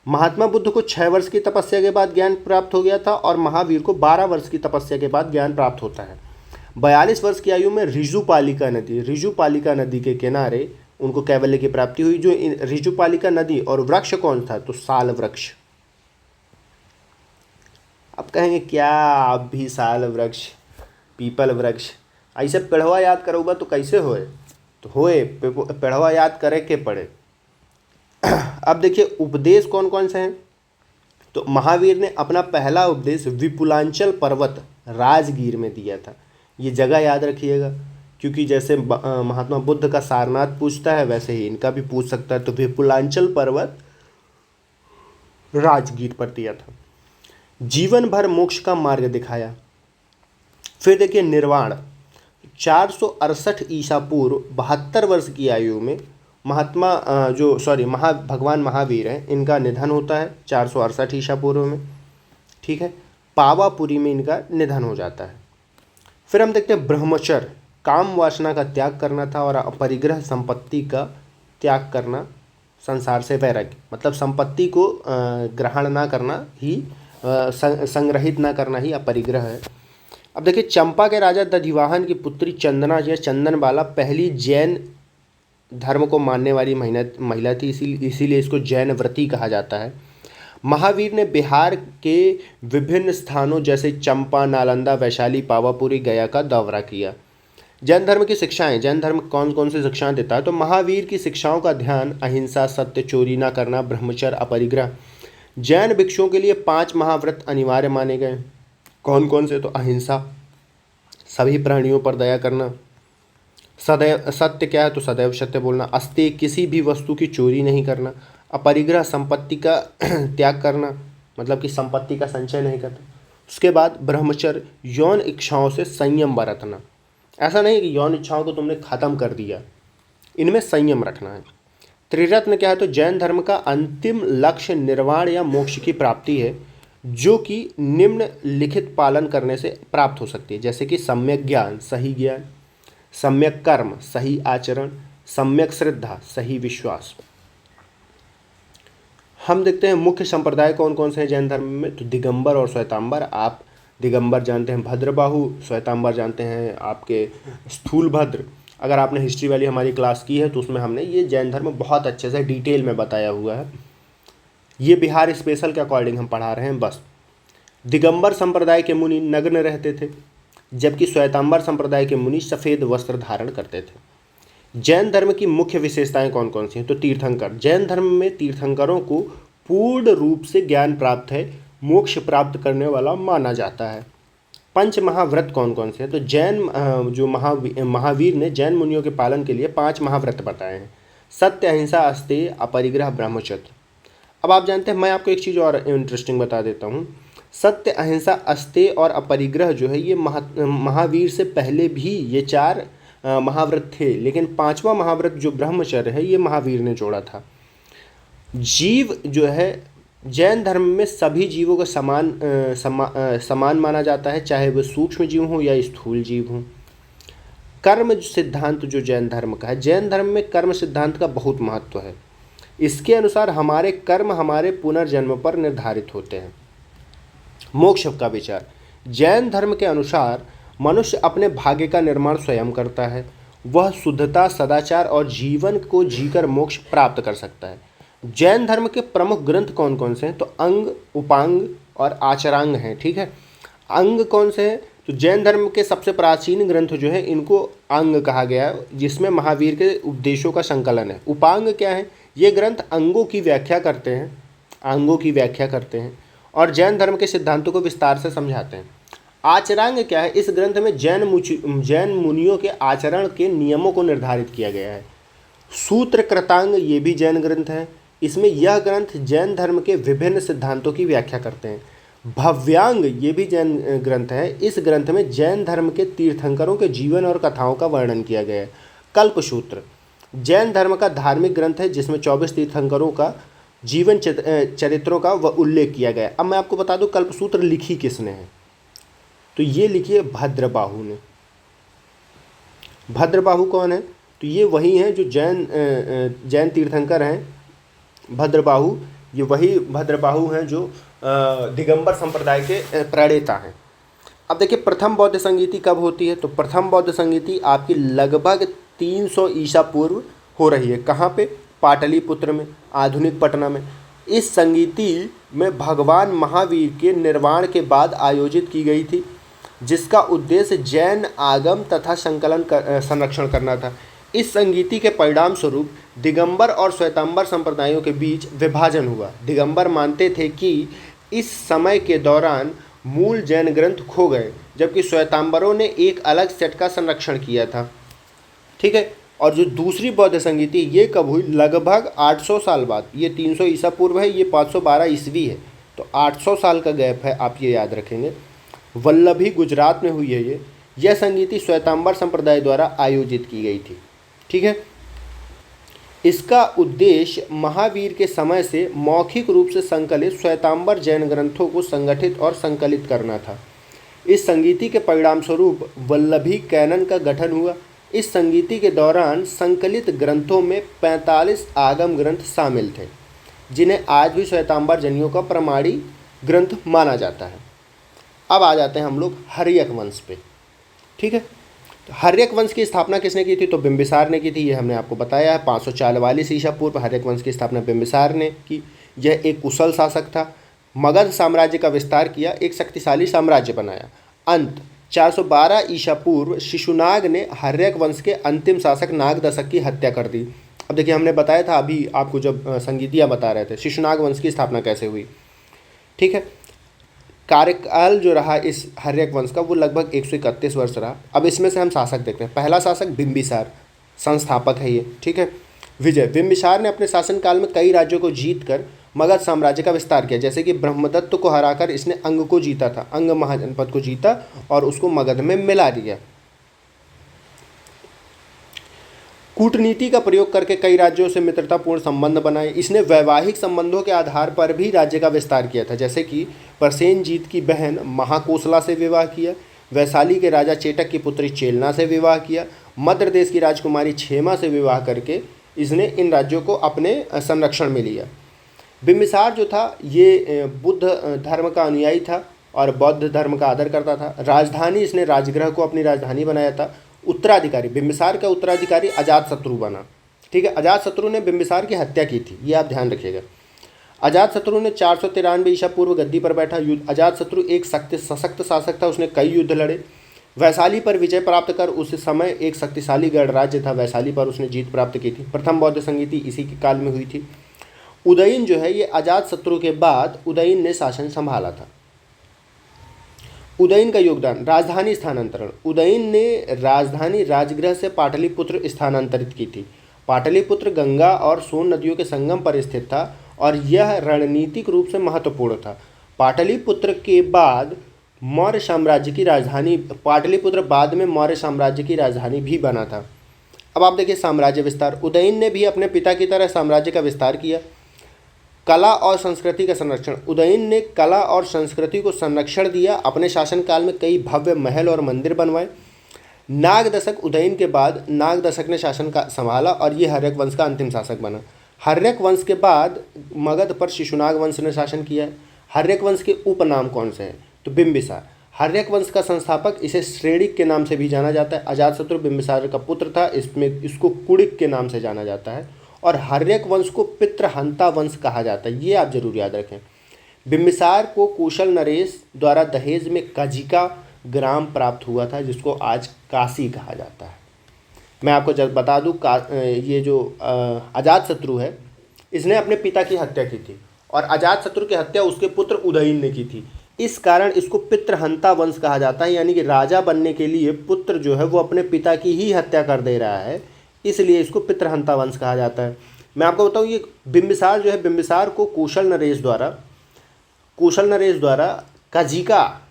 महात्मा बुद्ध को 6 वर्ष की तपस्या के बाद ज्ञान प्राप्त हो गया था, और महावीर को 12 वर्ष की तपस्या के बाद ज्ञान प्राप्त होता है। 42 वर्ष की आयु में ऋजुपालिका नदी के किनारे उनको कैवल्य की प्राप्ति हुई। जो ऋजुपालिका नदी और वृक्ष कौन था, तो साल वृक्ष। अब कहेंगे क्या आप भी साल वृक्ष, पीपल वृक्ष, ऐसे पेड़वा याद करोगे तो कैसे होए, तो होए पेड़वा याद करे के पड़े। अब देखिए उपदेश कौन कौन से हैं, तो महावीर ने अपना पहला उपदेश विपुलांचल पर्वत राजगीर में दिया था। ये जगह याद रखिएगा, क्योंकि जैसे महात्मा बुद्ध का सारनाथ पूछता है वैसे ही इनका भी पूछ सकता है। तो विपुलांचल पर्वत राजगीर पर दिया था। जीवन भर मोक्ष का मार्ग दिखाया। फिर देखिए निर्वाण, 468 ईसा पूर्व 72 वर्ष की आयु में भगवान महावीर हैं, इनका निधन होता है 468 ईसा पूर्व में। ठीक है, पावापुरी में इनका निधन हो जाता है। फिर हम देखते हैं ब्रह्मचर्य, काम वासना का त्याग करना था और अपरिग्रह संपत्ति का त्याग करना, संसार से वैराग्य, मतलब संपत्ति को ग्रहण ना करना ही, संग्रहित ना करना ही अपरिग्रह है। अब देखिए चंपा के राजा दधिवाहन की पुत्री चंदना जो चंदनबाला पहली जैन धर्म को मानने वाली महिला थी, इसीलिए इसको जैन व्रती कहा जाता है। महावीर ने बिहार के विभिन्न स्थानों जैसे चंपा, नालंदा, वैशाली, पावापुरी, गया का दौरा किया। जैन धर्म की शिक्षाएं, जैन धर्म कौन कौन सी शिक्षाएं देता है, तो महावीर की शिक्षाओं का ध्यान अहिंसा, सत्य, चोरी ना करना, ब्रह्मचर्य, अपरिग्रह। जैन भिक्षुओं के लिए 5 महाव्रत अनिवार्य माने गए। कौन कौन से, तो अहिंसा, सभी प्राणियों पर दया करना, सदैव सत्य क्या है, तो सदैव सत्य बोलना, अस्तेय किसी भी वस्तु की चोरी नहीं करना, अपरिग्रह संपत्ति का त्याग करना, मतलब कि संपत्ति का संचय नहीं करना। उसके बाद ब्रह्मचर्य, यौन इच्छाओं से संयम बरतना। ऐसा नहीं कि यौन इच्छाओं को तुमने खत्म कर दिया, इनमें संयम रखना है। त्रिरत्न क्या है, तो जैन धर्म का अंतिम लक्ष्य निर्वाण या मोक्ष की प्राप्ति है, जो कि निम्नलिखित पालन करने से प्राप्त हो सकती है, जैसे कि सम्यक ज्ञान, सही ज्ञान, सम्यक कर्म, सही आचरण, सम्यक श्रद्धा, सही विश्वास। हम देखते हैं मुख्य संप्रदाय कौन कौन से हैं जैन धर्म में, तो दिगंबर और श्वेतांबर। आप दिगंबर जानते हैं भद्रबाहु, श्वेतांबर जानते हैं आपके स्थूलभद्र। अगर आपने हिस्ट्री वाली हमारी क्लास की है तो उसमें हमने ये जैन धर्म बहुत अच्छे से डिटेल में बताया हुआ है। ये बिहार स्पेशल के अकॉर्डिंग हम पढ़ा रहे हैं बस। दिगंबर संप्रदाय के मुनि नग्न रहते थे, जबकि श्वेतांबर संप्रदाय के मुनि सफ़ेद वस्त्र धारण करते थे। जैन धर्म की मुख्य विशेषताएं कौन कौन सी हैं, तो तीर्थंकर। जैन धर्म में तीर्थंकरों को पूर्ण रूप से ज्ञान प्राप्त है, मोक्ष प्राप्त करने वाला माना जाता है। पंच महाव्रत कौन कौन से हैं, तो महावीर ने जैन मुनियों के पालन के लिए 5 महाव्रत बताए हैं। सत्य, अहिंसा, अस्तेय, अपरिग्रह, ब्रह्मचर्य। अब आप जानते हैं, मैं आपको एक चीज़ और इंटरेस्टिंग बता देता हूँ। सत्य, अहिंसा, अस्तेय और अपरिग्रह जो है ये महावीर से पहले भी ये 4 महाव्रत थे, लेकिन 5वां महाव्रत जो ब्रह्मचर्य है ये महावीर ने जोड़ा था। जीव जो है जैन धर्म में सभी जीवों को समान माना जाता है, चाहे वे सूक्ष्म जीव हों या स्थूल जीव हों। कर्म सिद्धांत जो जैन धर्म का है, जैन धर्म में कर्म सिद्धांत का बहुत महत्व है। इसके अनुसार हमारे कर्म हमारे पुनर्जन्म पर निर्धारित होते हैं। मोक्ष का विचार, जैन धर्म के अनुसार मनुष्य अपने भाग्य का निर्माण स्वयं करता है। वह शुद्धता, सदाचार और जीवन को जीकर मोक्ष प्राप्त कर सकता है। जैन धर्म के प्रमुख ग्रंथ कौन कौन से हैं, तो अंग, उपांग और आचरांग हैं। ठीक है, अंग कौन से हैं, तो जैन धर्म के सबसे प्राचीन ग्रंथ जो है इनको अंग कहा गया है, जिसमें महावीर के उपदेशों का संकलन है। उपांग क्या है, ये ग्रंथ अंगों की व्याख्या करते हैं और जैन धर्म के सिद्धांतों को विस्तार से समझाते हैं। आचरांग क्या है, इस ग्रंथ में जैन मुनियों के आचरण के नियमों को निर्धारित किया गया है। सूत्र कृतांग ये भी जैन ग्रंथ है, इसमें यह ग्रंथ जैन धर्म के विभिन्न सिद्धांतों की व्याख्या करते हैं। भव्यांग ये भी जैन ग्रंथ है, इस ग्रंथ में जैन धर्म के तीर्थंकरों के जीवन और कथाओं का वर्णन किया गया है। कल्पसूत्र जैन धर्म का धार्मिक ग्रंथ है, जिसमें 24 तीर्थंकरों का जीवन चरित्रों का उल्लेख किया गया है। अब मैं आपको बता दूं कल्पसूत्र लिखी किसने है, तो ये लिखी है भद्रबाहु ने। भद्रबाहु कौन है, तो ये वही हैं जो जैन तीर्थंकर हैं। भद्रबाहु, ये वही भद्रबाहु हैं जो दिगंबर संप्रदाय के प्रणेता हैं। अब देखिए प्रथम बौद्ध संगीति कब होती है, तो प्रथम बौद्ध संगीति आपकी लगभग 300 ईसा पूर्व हो रही है। कहाँ पे? पाटलिपुत्र में, आधुनिक पटना में। इस संगीति में भगवान महावीर के निर्वाण के बाद आयोजित की गई थी, जिसका उद्देश्य जैन आगम तथा संरक्षण करना था। इस संगीति के परिणाम स्वरूप दिगंबर और श्वेतांबर संप्रदायों के बीच विभाजन हुआ। दिगंबर मानते थे कि इस समय के दौरान मूल जैन ग्रंथ खो गए, जबकि श्वेतांबरों ने एक अलग सेट का संरक्षण किया था। ठीक है। और जो दूसरी बौद्ध संगीति ये कब हुई? लगभग 800 साल बाद। ये 300 ईसा पूर्व है, ये 512 ईस्वी है, तो 800 साल का गैप है, आप ये याद रखेंगे। वल्लभी गुजरात में हुई है यह संगीति श्वेतांबर संप्रदाय द्वारा आयोजित की गई थी। ठीक है। इसका उद्देश्य महावीर के समय से मौखिक रूप से संकलित श्वेतांबर जैन ग्रंथों को संगठित और संकलित करना था। इस संगीति के परिणाम स्वरूप वल्लभी कैनन का गठन हुआ। इस संगीति के दौरान संकलित ग्रंथों में 45 आगम ग्रंथ शामिल थे, जिन्हें आज भी श्वेतांबर जैनियों का प्रमाणी ग्रंथ माना जाता है। अब आ जाते हैं हम लोग हर्यक वंश पे। ठीक है। तो हर्यक वंश की स्थापना किसने की थी? तो बिंबिसार ने की थी, ये हमने आपको बताया है। 544 ईसा पूर्व हर्यक वंश की स्थापना बिंबिसार ने की। यह एक कुशल शासक था। मगध साम्राज्य का विस्तार किया, एक शक्तिशाली साम्राज्य बनाया। अंत 412 ईसा पूर्व शिशुनाग ने हर्यक वंश के अंतिम शासक नागदशक की हत्या कर दी। अब देखिए हमने बताया था अभी आपको, जब संगीतियाँ बता रहे थे, शिशुनाग वंश की स्थापना कैसे हुई। ठीक है। कार्यकाल जो रहा इस हर्यक वंश का वो लगभग 131 वर्ष रहा। अब इसमें से हम शासक देखते हैं। पहला शासक बिंबिसार, संस्थापक है ये। ठीक है। विजय। बिंबिसार ने अपने शासनकाल में कई राज्यों को जीतकर मगध साम्राज्य का विस्तार किया। जैसे कि ब्रह्मदत्त को हराकर इसने अंग को जीता था, अंग महाजनपद को जीता और उसको मगध में मिला दिया। कूटनीति का प्रयोग करके कई राज्यों से मित्रतापूर्ण संबंध बनाए। इसने वैवाहिक संबंधों के आधार पर भी राज्य का विस्तार किया था। जैसे कि प्रसेनजीत की बहन महाकोसला से विवाह किया, वैशाली के राजा चेटक की पुत्री चेलना से विवाह किया, मध्य देश की राजकुमारी क्षेमा से विवाह करके इसने इन राज्यों को अपने संरक्षण में लिया। बिंबिसार जो था ये बुद्ध धर्म का अनुयायी था और बौद्ध धर्म का आदर करता था। राजधानी, इसने राजगृह को अपनी राजधानी बनाया था। उत्तराधिकारी, बिंबिसार का उत्तराधिकारी अजातशत्रु बना। ठीक है। अजातशत्रु ने बिंबिसार की हत्या की थी, ये आप ध्यान रखिएगा। अजातशत्रु ने 493 ईसा पूर्व गद्दी पर बैठा। अजातशत्रु एक सशक्त शासक था, उसने कई युद्ध लड़े। वैशाली पर विजय प्राप्त कर उस समय एक शक्तिशाली गणराज्य था, वैशाली पर उसने जीत प्राप्त की थी। प्रथम बौद्ध संगीति इसी के काल में हुई थी। उदयन जो है ये अजातशत्रु के बाद उदयन ने शासन संभाला था। उदयन का योगदान, राजधानी स्थानांतरण। उदयन ने राजधानी राजगृह से पाटलिपुत्र स्थानांतरित की थी। पाटलिपुत्र गंगा और सोन नदियों के संगम पर स्थित था और यह रणनीतिक रूप से महत्वपूर्ण था। पाटलिपुत्र के बाद मौर्य साम्राज्य की राजधानी, पाटलिपुत्र बाद में मौर्य साम्राज्य की राजधानी भी बना था। अब आप देखिए साम्राज्य विस्तार। उदयन ने भी अपने पिता की तरह साम्राज्य का विस्तार किया। कला और संस्कृति का संरक्षण। उदयन ने कला और संस्कृति को संरक्षण दिया। अपने शासनकाल में कई भव्य महल और मंदिर बनवाए। नागदशक, उदयन के बाद नागदशक ने शासन का संभाला और ये हर्यक वंश का अंतिम शासक बना। हर्यक वंश के बाद मगध पर शिशुनाग वंश ने शासन किया है। हर्यक वंश के उपनाम कौन से हैं? तो बिंबिसार। हर्यक वंश का संस्थापक, इसे श्रेणिक के नाम से भी जाना जाता है। अजातशत्रु बिंबिसार का पुत्र था, इसमें इसको कुड़िक के नाम से जाना जाता है। और हर्यक वंश को पितृहंता वंश कहा जाता है, ये आप जरूर याद रखें। बिंबिसार को कुशल नरेश द्वारा दहेज में कजिका ग्राम प्राप्त हुआ था, जिसको आज काशी कहा जाता है। मैं आपको जब बता दूं, ये जो अजातशत्रु है इसने अपने पिता की हत्या की थी और अजातशत्रु की हत्या उसके पुत्र उदयन ने की थी। इस कारण इसको पितृहंता वंश कहा जाता है, यानी कि राजा बनने के लिए पुत्र जो है वो अपने पिता की ही हत्या कर दे रहा है, इसलिए इसको पितृहंता वंश कहा जाता है। मैं आपको बताऊं, ये बिंबिसार जो है, बिंबिसार को कुशल नरेश द्वारा कजिका,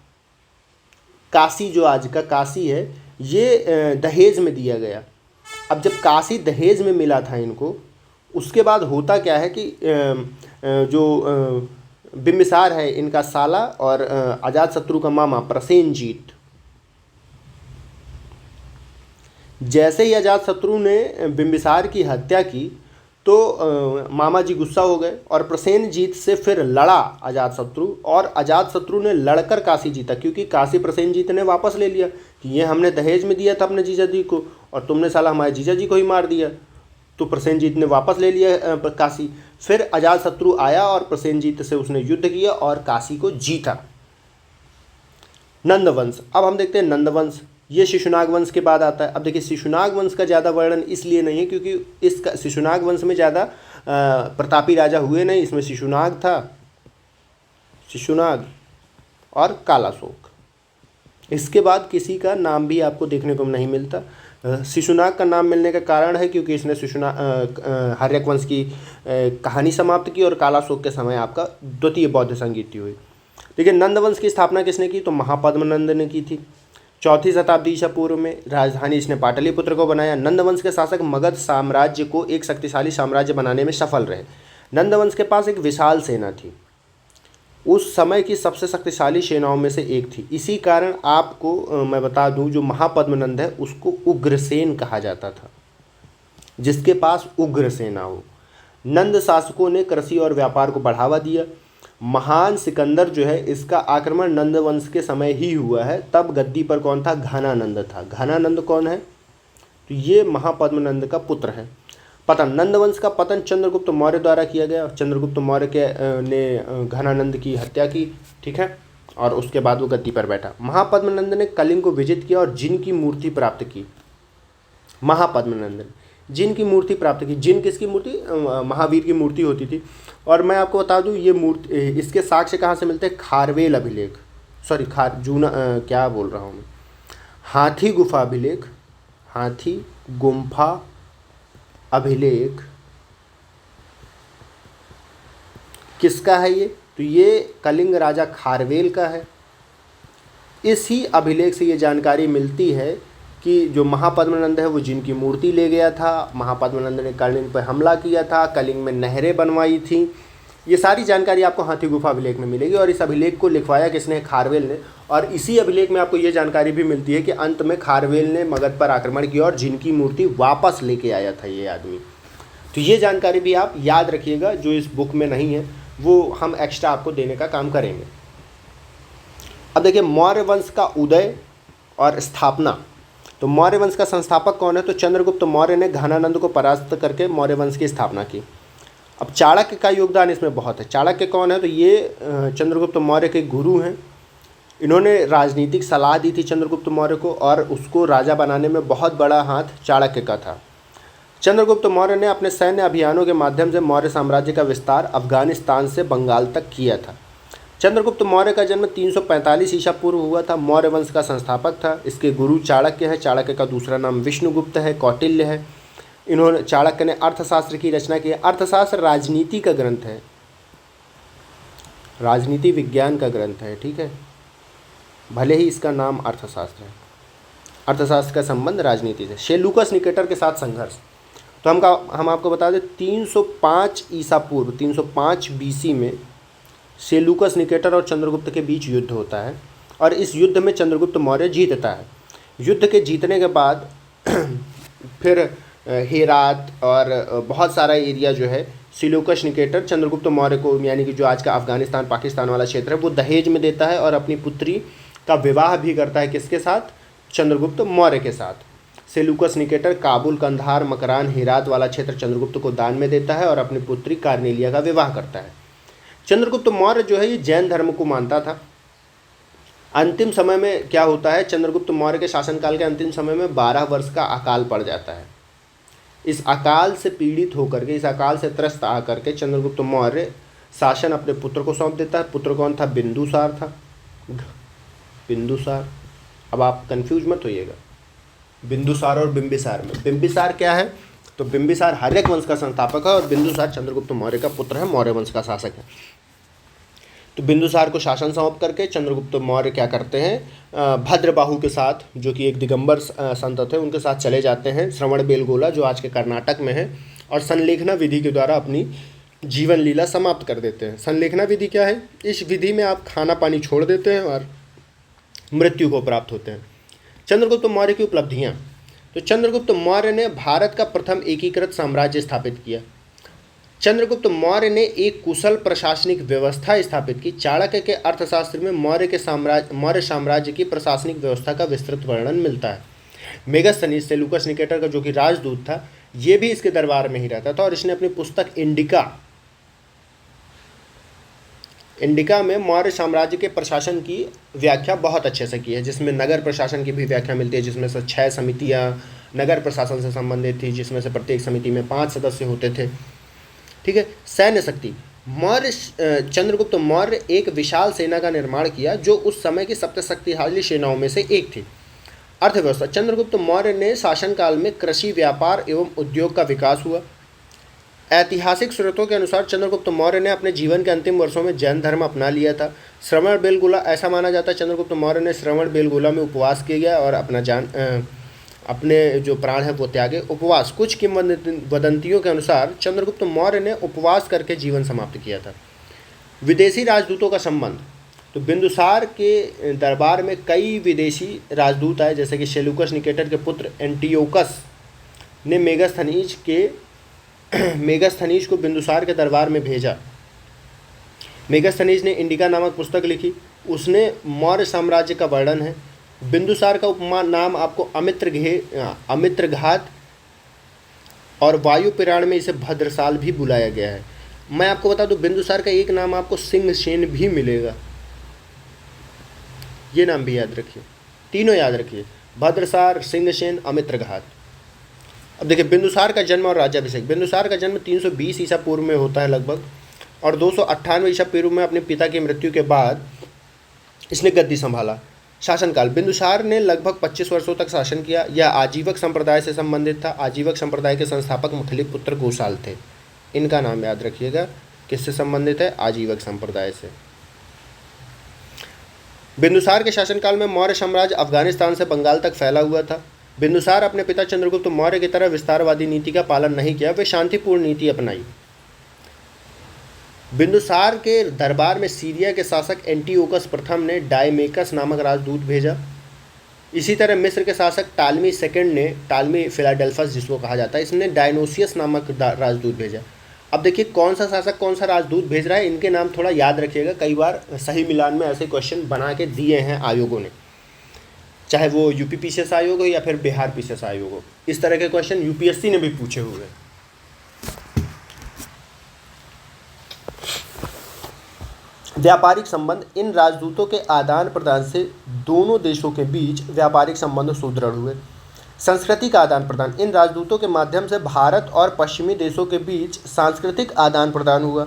काशी जो आज का काशी है, ये दहेज में दिया गया। अब जब काशी दहेज में मिला था इनको, उसके बाद होता क्या है कि जो बिंबिसार है इनका साला और अजातशत्रु का मामा प्रसेनजीत, जैसे ही अजातशत्रु ने बिंबिसार की हत्या की तो मामा जी गुस्सा हो गए और प्रसेनजीत से फिर लड़ा अजातशत्रु, और अजातशत्रु ने लड़कर काशी जीता, क्योंकि काशी प्रसेनजीत ने वापस ले लिया कि ये हमने दहेज में दिया था अपने जीजा जी को और तुमने साला हमारे जीजा जी को ही मार दिया। तो प्रसेनजीत ने वापस ले लिया काशी। फिर अजातशत्रु आया और प्रसेनजीत से उसने युद्ध किया और काशी को जीता। नंदवंश, अब हम देखते हैं नंदवंश, ये शिशुनाग वंश के बाद आता है। अब देखिए शिशुनाग वंश का ज़्यादा वर्णन इसलिए नहीं है क्योंकि इसका शिशुनाग वंश में ज़्यादा प्रतापी राजा हुए नहीं। इसमें शिशुनाग था, शिशुनाग और कालाशोक। इसके बाद किसी का नाम भी आपको देखने को नहीं मिलता। शिशुनाग का नाम मिलने का कारण है क्योंकि इसने हर्यक वंश की कहानी समाप्त की और कालाशोक के समय आपका द्वितीय बौद्ध संगीति हुई। देखिए नंदवंश की स्थापना किसने की? तो महापद्मनंद ने की थी। 4वीं शताब्दी ईसा पूर्व में राजधानी इसने पाटलिपुत्र को बनाया। नंदवंश के शासक मगध साम्राज्य को एक शक्तिशाली साम्राज्य बनाने में सफल रहे। नंदवंश के पास एक विशाल सेना थी, उस समय की सबसे शक्तिशाली सेनाओं में से एक थी। इसी कारण आपको मैं बता दूं, जो महापद्मनंद है उसको उग्रसेन कहा जाता था, जिसके पास उग्र सेना हो। नंद शासकों ने कृषि और व्यापार को बढ़ावा दिया। महान सिकंदर जो है इसका आक्रमण नंदवंश के समय ही हुआ है। तब गद्दी पर कौन था? घनानंद था। घनानंद कौन है? तो ये महापद्मनंद का पुत्र है। पतन, नंदवंश का पतन चंद्रगुप्त मौर्य द्वारा किया गया। चंद्रगुप्त मौर्य के ने घनानंद की हत्या की, ठीक है, और उसके बाद वो गद्दी पर बैठा। महापद्मनंद ने कलिंग को विजित किया और जिन की मूर्ति प्राप्त की। महापद्मनंद ने जिन की मूर्ति प्राप्त की। जिन किसकी मूर्ति? महावीर की मूर्ति होती थी। और मैं आपको बता दूं ये मूर्ति, इसके साक्ष्य कहाँ से मिलते हैं? खारवेल अभिलेख, सॉरी क्या बोल रहा हूँ मैं, हाथी गुफा अभिलेख, हाथी गुम्फा अभिलेख किसका है ये? तो ये कलिंग राजा खारवेल का है। इसी अभिलेख से ये जानकारी मिलती है कि जो महापद्मनंद है वो जिनकी मूर्ति ले गया था। महापद्मनंद ने कलिंग पर हमला किया था, कलिंग में नहरें बनवाई थी। ये सारी जानकारी आपको हाथी गुफा अभिलेख में मिलेगी। और इस अभिलेख को लिखवाया किसने? खारवेल ने। और इसी अभिलेख में आपको ये जानकारी भी मिलती है कि अंत में खारवेल ने मगध पर आक्रमण किया और जिनकी मूर्ति वापस लेके आया था ये आदमी। तो ये जानकारी भी आप याद रखिएगा, जो इस बुक में नहीं है वो हम एक्स्ट्रा आपको देने का काम करेंगे। अब देखिए मौर्य वंश का उदय और स्थापना। तो मौर्य वंश का संस्थापक कौन है? तो चंद्रगुप्त मौर्य ने घनानंद को परास्त करके मौर्य वंश की स्थापना की। अब चाणक्य का योगदान इसमें बहुत है। चाणक्य कौन है? तो ये चंद्रगुप्त मौर्य के गुरु हैं। इन्होंने राजनीतिक सलाह दी थी चंद्रगुप्त मौर्य को और उसको राजा बनाने में बहुत बड़ा हाथ चाणक्य का था। चंद्रगुप्त मौर्य ने अपने सैन्य अभियानों के माध्यम से मौर्य साम्राज्य का विस्तार अफगानिस्तान से बंगाल तक किया था। चंद्रगुप्त मौर्य का जन्म 345 ईसा पूर्व हुआ था। मौर्य वंश का संस्थापक था। इसके गुरु चाणक्य है। चाणक्य का दूसरा नाम विष्णुगुप्त है, कौटिल्य है। इन्होंने चाणक्य ने अर्थशास्त्र की रचना की। अर्थशास्त्र राजनीति का ग्रंथ है, राजनीति विज्ञान का ग्रंथ है, ठीक है, भले ही इसका नाम अर्थशास्त्र है। अर्थशास्त्र का संबंध राजनीति से। सेल्यूकस निकेटर के साथ संघर्ष। तो हम आपको बता दें 305 ईसा पूर्व 305 बीसी में सेल्यूकस निकेटर और चंद्रगुप्त के बीच युद्ध होता है और इस युद्ध में चंद्रगुप्त मौर्य जीतता है। युद्ध के जीतने के बाद फिर हेरात और बहुत सारा एरिया जो है सेल्यूकस निकेटर चंद्रगुप्त मौर्य को, यानी कि जो आज का अफगानिस्तान पाकिस्तान वाला क्षेत्र है, वो दहेज में देता है और अपनी पुत्री का विवाह भी करता है। किसके साथ? चंद्रगुप्त मौर्य के साथ। सेल्यूकस निकेटर काबुल, कंधार, मकरान, हेरात वाला क्षेत्र चंद्रगुप्त को दान में देता है और अपनी पुत्री कार्नेलिया का विवाह करता है। चंद्रगुप्त मौर्य जो है ये जैन धर्म को मानता था। अंतिम समय में क्या होता है? चंद्रगुप्त मौर्य के शासनकाल के अंतिम समय में 12 वर्ष का अकाल पड़ जाता है। इस अकाल से पीड़ित होकर के, इस अकाल से त्रस्त आकर के चंद्रगुप्त मौर्य शासन अपने पुत्र को सौंप देता है। पुत्र कौन था? बिंदुसार था। बिंदुसार, अब आप कंफ्यूज मत होइएगा बिंदुसार और बिंबिसार में। बिंबिसार क्या है? तो बिंबिसार हर्यक वंश का संस्थापक है और बिंदुसार चंद्रगुप्त मौर्य का पुत्र है, मौर्य वंश का शासक है। तो बिंदुसार को शासन सौंप करके चंद्रगुप्त मौर्य क्या करते हैं? भद्रबाहु के साथ, जो कि एक दिगंबर संत थे, उनके साथ चले जाते हैं श्रवणबेलगोला, जो आज के कर्नाटक में है, और संलेखना विधि के द्वारा अपनी जीवन लीला समाप्त कर देते हैं। संलेखना विधि क्या है? इस विधि में आप खाना पानी छोड़ देते हैं और मृत्यु को प्राप्त होते हैं। चंद्रगुप्त मौर्य की उपलब्धियाँ। तो चंद्रगुप्त मौर्य ने भारत का प्रथम एकीकृत साम्राज्य स्थापित किया। चंद्रगुप्त मौर्य ने एक कुशल प्रशासनिक व्यवस्था स्थापित की। चाणक्य के अर्थशास्त्र में मौर्य साम्राज्य की प्रशासनिक व्यवस्था का विस्तृत वर्णन मिलता है। मेगास्थनीज सेल्यूकस निकेटर का जो कि राजदूत था, ये भी इसके दरबार में ही रहता था और इसने अपनी पुस्तक इंडिका में मौर्य साम्राज्य के प्रशासन की व्याख्या बहुत अच्छे से की है, जिसमें नगर प्रशासन की भी व्याख्या मिलती है, जिसमें से 6 समितियां नगर प्रशासन से संबंधित थी, जिसमें से प्रत्येक समिति में 5 सदस्य होते थे। ठीक है। सैन्य शक्ति, चंद्रगुप्त मौर्य एक विशाल सेना का निर्माण किया जो उस समय की सबसे शक्तिशाली सेनाओं में से एक थी। अर्थव्यवस्था, चंद्रगुप्त मौर्य ने शासनकाल में कृषि, व्यापार एवं उद्योग का विकास हुआ। ऐतिहासिक स्रोतों के अनुसार चंद्रगुप्त मौर्य ने अपने जीवन के अंतिम वर्षों में जैन धर्म अपना लिया था। श्रवण बेलगोला, ऐसा माना जाता है चंद्रगुप्त मौर्य ने श्रवण बेलगोला में उपवास किया और अपने जो प्राण है वो त्यागे। उपवास, कुछ किंवदंतियों के अनुसार चंद्रगुप्त मौर्य ने उपवास करके जीवन समाप्त किया था। विदेशी राजदूतों का संबंध, तो बिंदुसार के दरबार में कई विदेशी राजदूत आए, जैसे कि सेल्यूकस निकेटर के पुत्र एंटियोकस ने मेगास्थनीज को बिंदुसार के दरबार में भेजा। मेगास्थनीज ने इंडिका नामक पुस्तक लिखी, उसने मौर्य साम्राज्य का वर्णन है। बिंदुसार का उपमा नाम आपको अमित्रघात और वायु पुराण में इसे भद्रसाल भी बुलाया गया है। मैं आपको बता दूं, बिंदुसार का एक नाम आपको सिंहसेन भी मिलेगा, ये नाम भी याद रखिए, तीनों याद रखिए, भद्रसार, सिंहसेन, अमित्रघात। अब देखिए बिंदुसार का जन्म और राज्याभिषेक। बिंदुसार का जन्म 320 ईसा पूर्व में होता है लगभग, और 298 ईसा पूर्व में अपने पिता की मृत्यु के बाद इसने गद्दी संभाला। शासनकाल, बिंदुसार ने लगभग 25 वर्षों तक शासन किया। यह आजीवक संप्रदाय से संबंधित था। आजीवक संप्रदाय के संस्थापक मुखलिपुत्र गोसाल थे। इनका नाम याद रखिएगा, किससे संबंधित है? आजीवक संप्रदाय से। बिंदुसार के शासनकाल में मौर्य साम्राज्य अफगानिस्तान से बंगाल तक फैला हुआ था। बिंदुसार अपने पिता चंद्रगुप्त मौर्य की तरह विस्तारवादी नीति का पालन नहीं किया, वे शांतिपूर्ण नीति अपनाई। बिंदुसार के दरबार में सीरिया के शासक एंटियोकस प्रथम ने डायमेकस नामक राजदूत भेजा। इसी तरह मिस्र के शासक टालमी सेकंड ने, टालमी फिलाडेल्फस जिसको कहा जाता है, इसने डायनोसियस नामक राजदूत भेजा। अब देखिए कौन सा शासक कौन सा राजदूत भेज रहा है, इनके नाम थोड़ा याद रखिएगा। कई बार सही मिलान में ऐसे क्वेश्चन बना के दिए हैं आयोगों ने, चाहे वो यूपी पीसीएस आयोग हो या फिर बिहार पीसीएस आयोग हो। इस तरह के क्वेश्चन यूपीएससी ने भी पूछे हुए हैं। व्यापारिक संबंध, इन राजदूतों के आदान प्रदान से दोनों देशों के बीच व्यापारिक संबंध सुदृढ़ हुए। संस्कृति का आदान प्रदान, इन राजदूतों के माध्यम से भारत और पश्चिमी देशों के बीच सांस्कृतिक आदान प्रदान हुआ।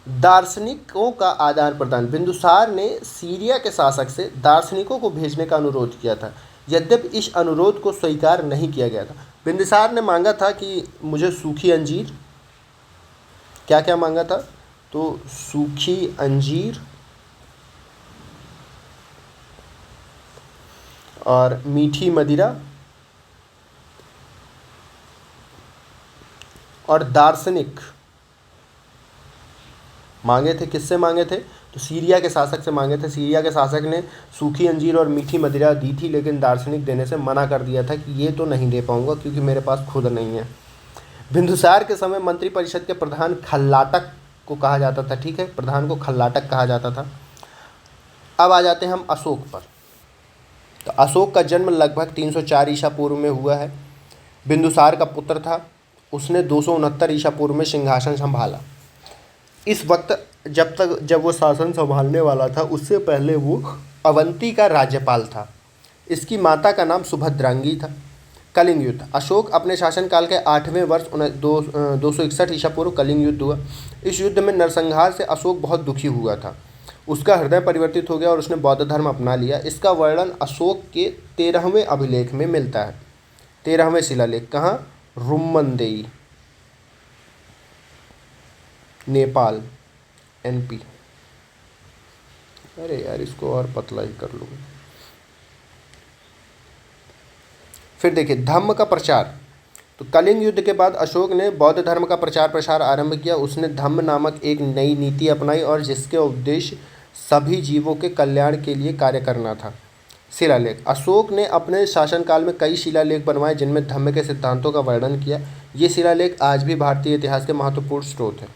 दार्शनिकों का आदान प्रदान, बिंदुसार ने सीरिया के शासक से दार्शनिकों को भेजने का अनुरोध किया था, यद्यपि इस अनुरोध को स्वीकार नहीं किया गया था। बिंदुसार ने मांगा था कि मुझे सूखी अंजीर, क्या क्या मांगा था? तो सूखी अंजीर और मीठी मदिरा और दार्शनिक मांगे थे। किससे मांगे थे? तो सीरिया के शासक से मांगे थे। सीरिया के शासक ने सूखी अंजीर और मीठी मदिरा दी थी, लेकिन दार्शनिक देने से मना कर दिया था कि ये तो नहीं दे पाऊंगा क्योंकि मेरे पास खुद नहीं है। बिंदुसार के समय मंत्रिपरिषद के प्रधान खल्लाटक को कहा जाता था। ठीक है, प्रधान को खल्लाटक कहा जाता था। अब आ जाते हैं हम अशोक पर। तो अशोक का जन्म लगभग 304 ईसा पूर्व में हुआ है। बिंदुसार का पुत्र था। उसने 269 ईसा पूर्व में सिंहासन संभाला। इस वक्त जब वो शासन संभालने वाला था, उससे पहले वो अवंती का राज्यपाल था। इसकी माता का नाम सुभद्रांगी था। कलिंग युद्ध, अशोक अपने शासनकाल के 8वें वर्ष 261 ईसा पूर्व कलिंग युद्ध हुआ। इस युद्ध में नरसंहार से अशोक बहुत दुखी हुआ था। उसका हृदय परिवर्तित हो गया और उसने बौद्ध धर्म अपना लिया। इसका वर्णन अशोक के 13वें अभिलेख में मिलता है। 13वें शिलालेख कहाँ? रुम्मनदेई, नेपाल, एनपी। अरे यार, इसको और पतला ही कर लूँगा। फिर देखिए धम्म का प्रचार। तो कलिंग युद्ध के बाद अशोक ने बौद्ध धर्म का प्रचार प्रसार आरंभ किया। उसने धम्म नामक एक नई नीति अपनाई और जिसके उद्देश्य सभी जीवों के कल्याण के लिए कार्य करना था। शिलालेख। अशोक ने अपने शासनकाल में कई शिलालेख बनवाए जिनमें धम्म के सिद्धांतों का वर्णन किया। ये शिलालेख आज भी भारतीय इतिहास के महत्वपूर्ण स्रोत हैं।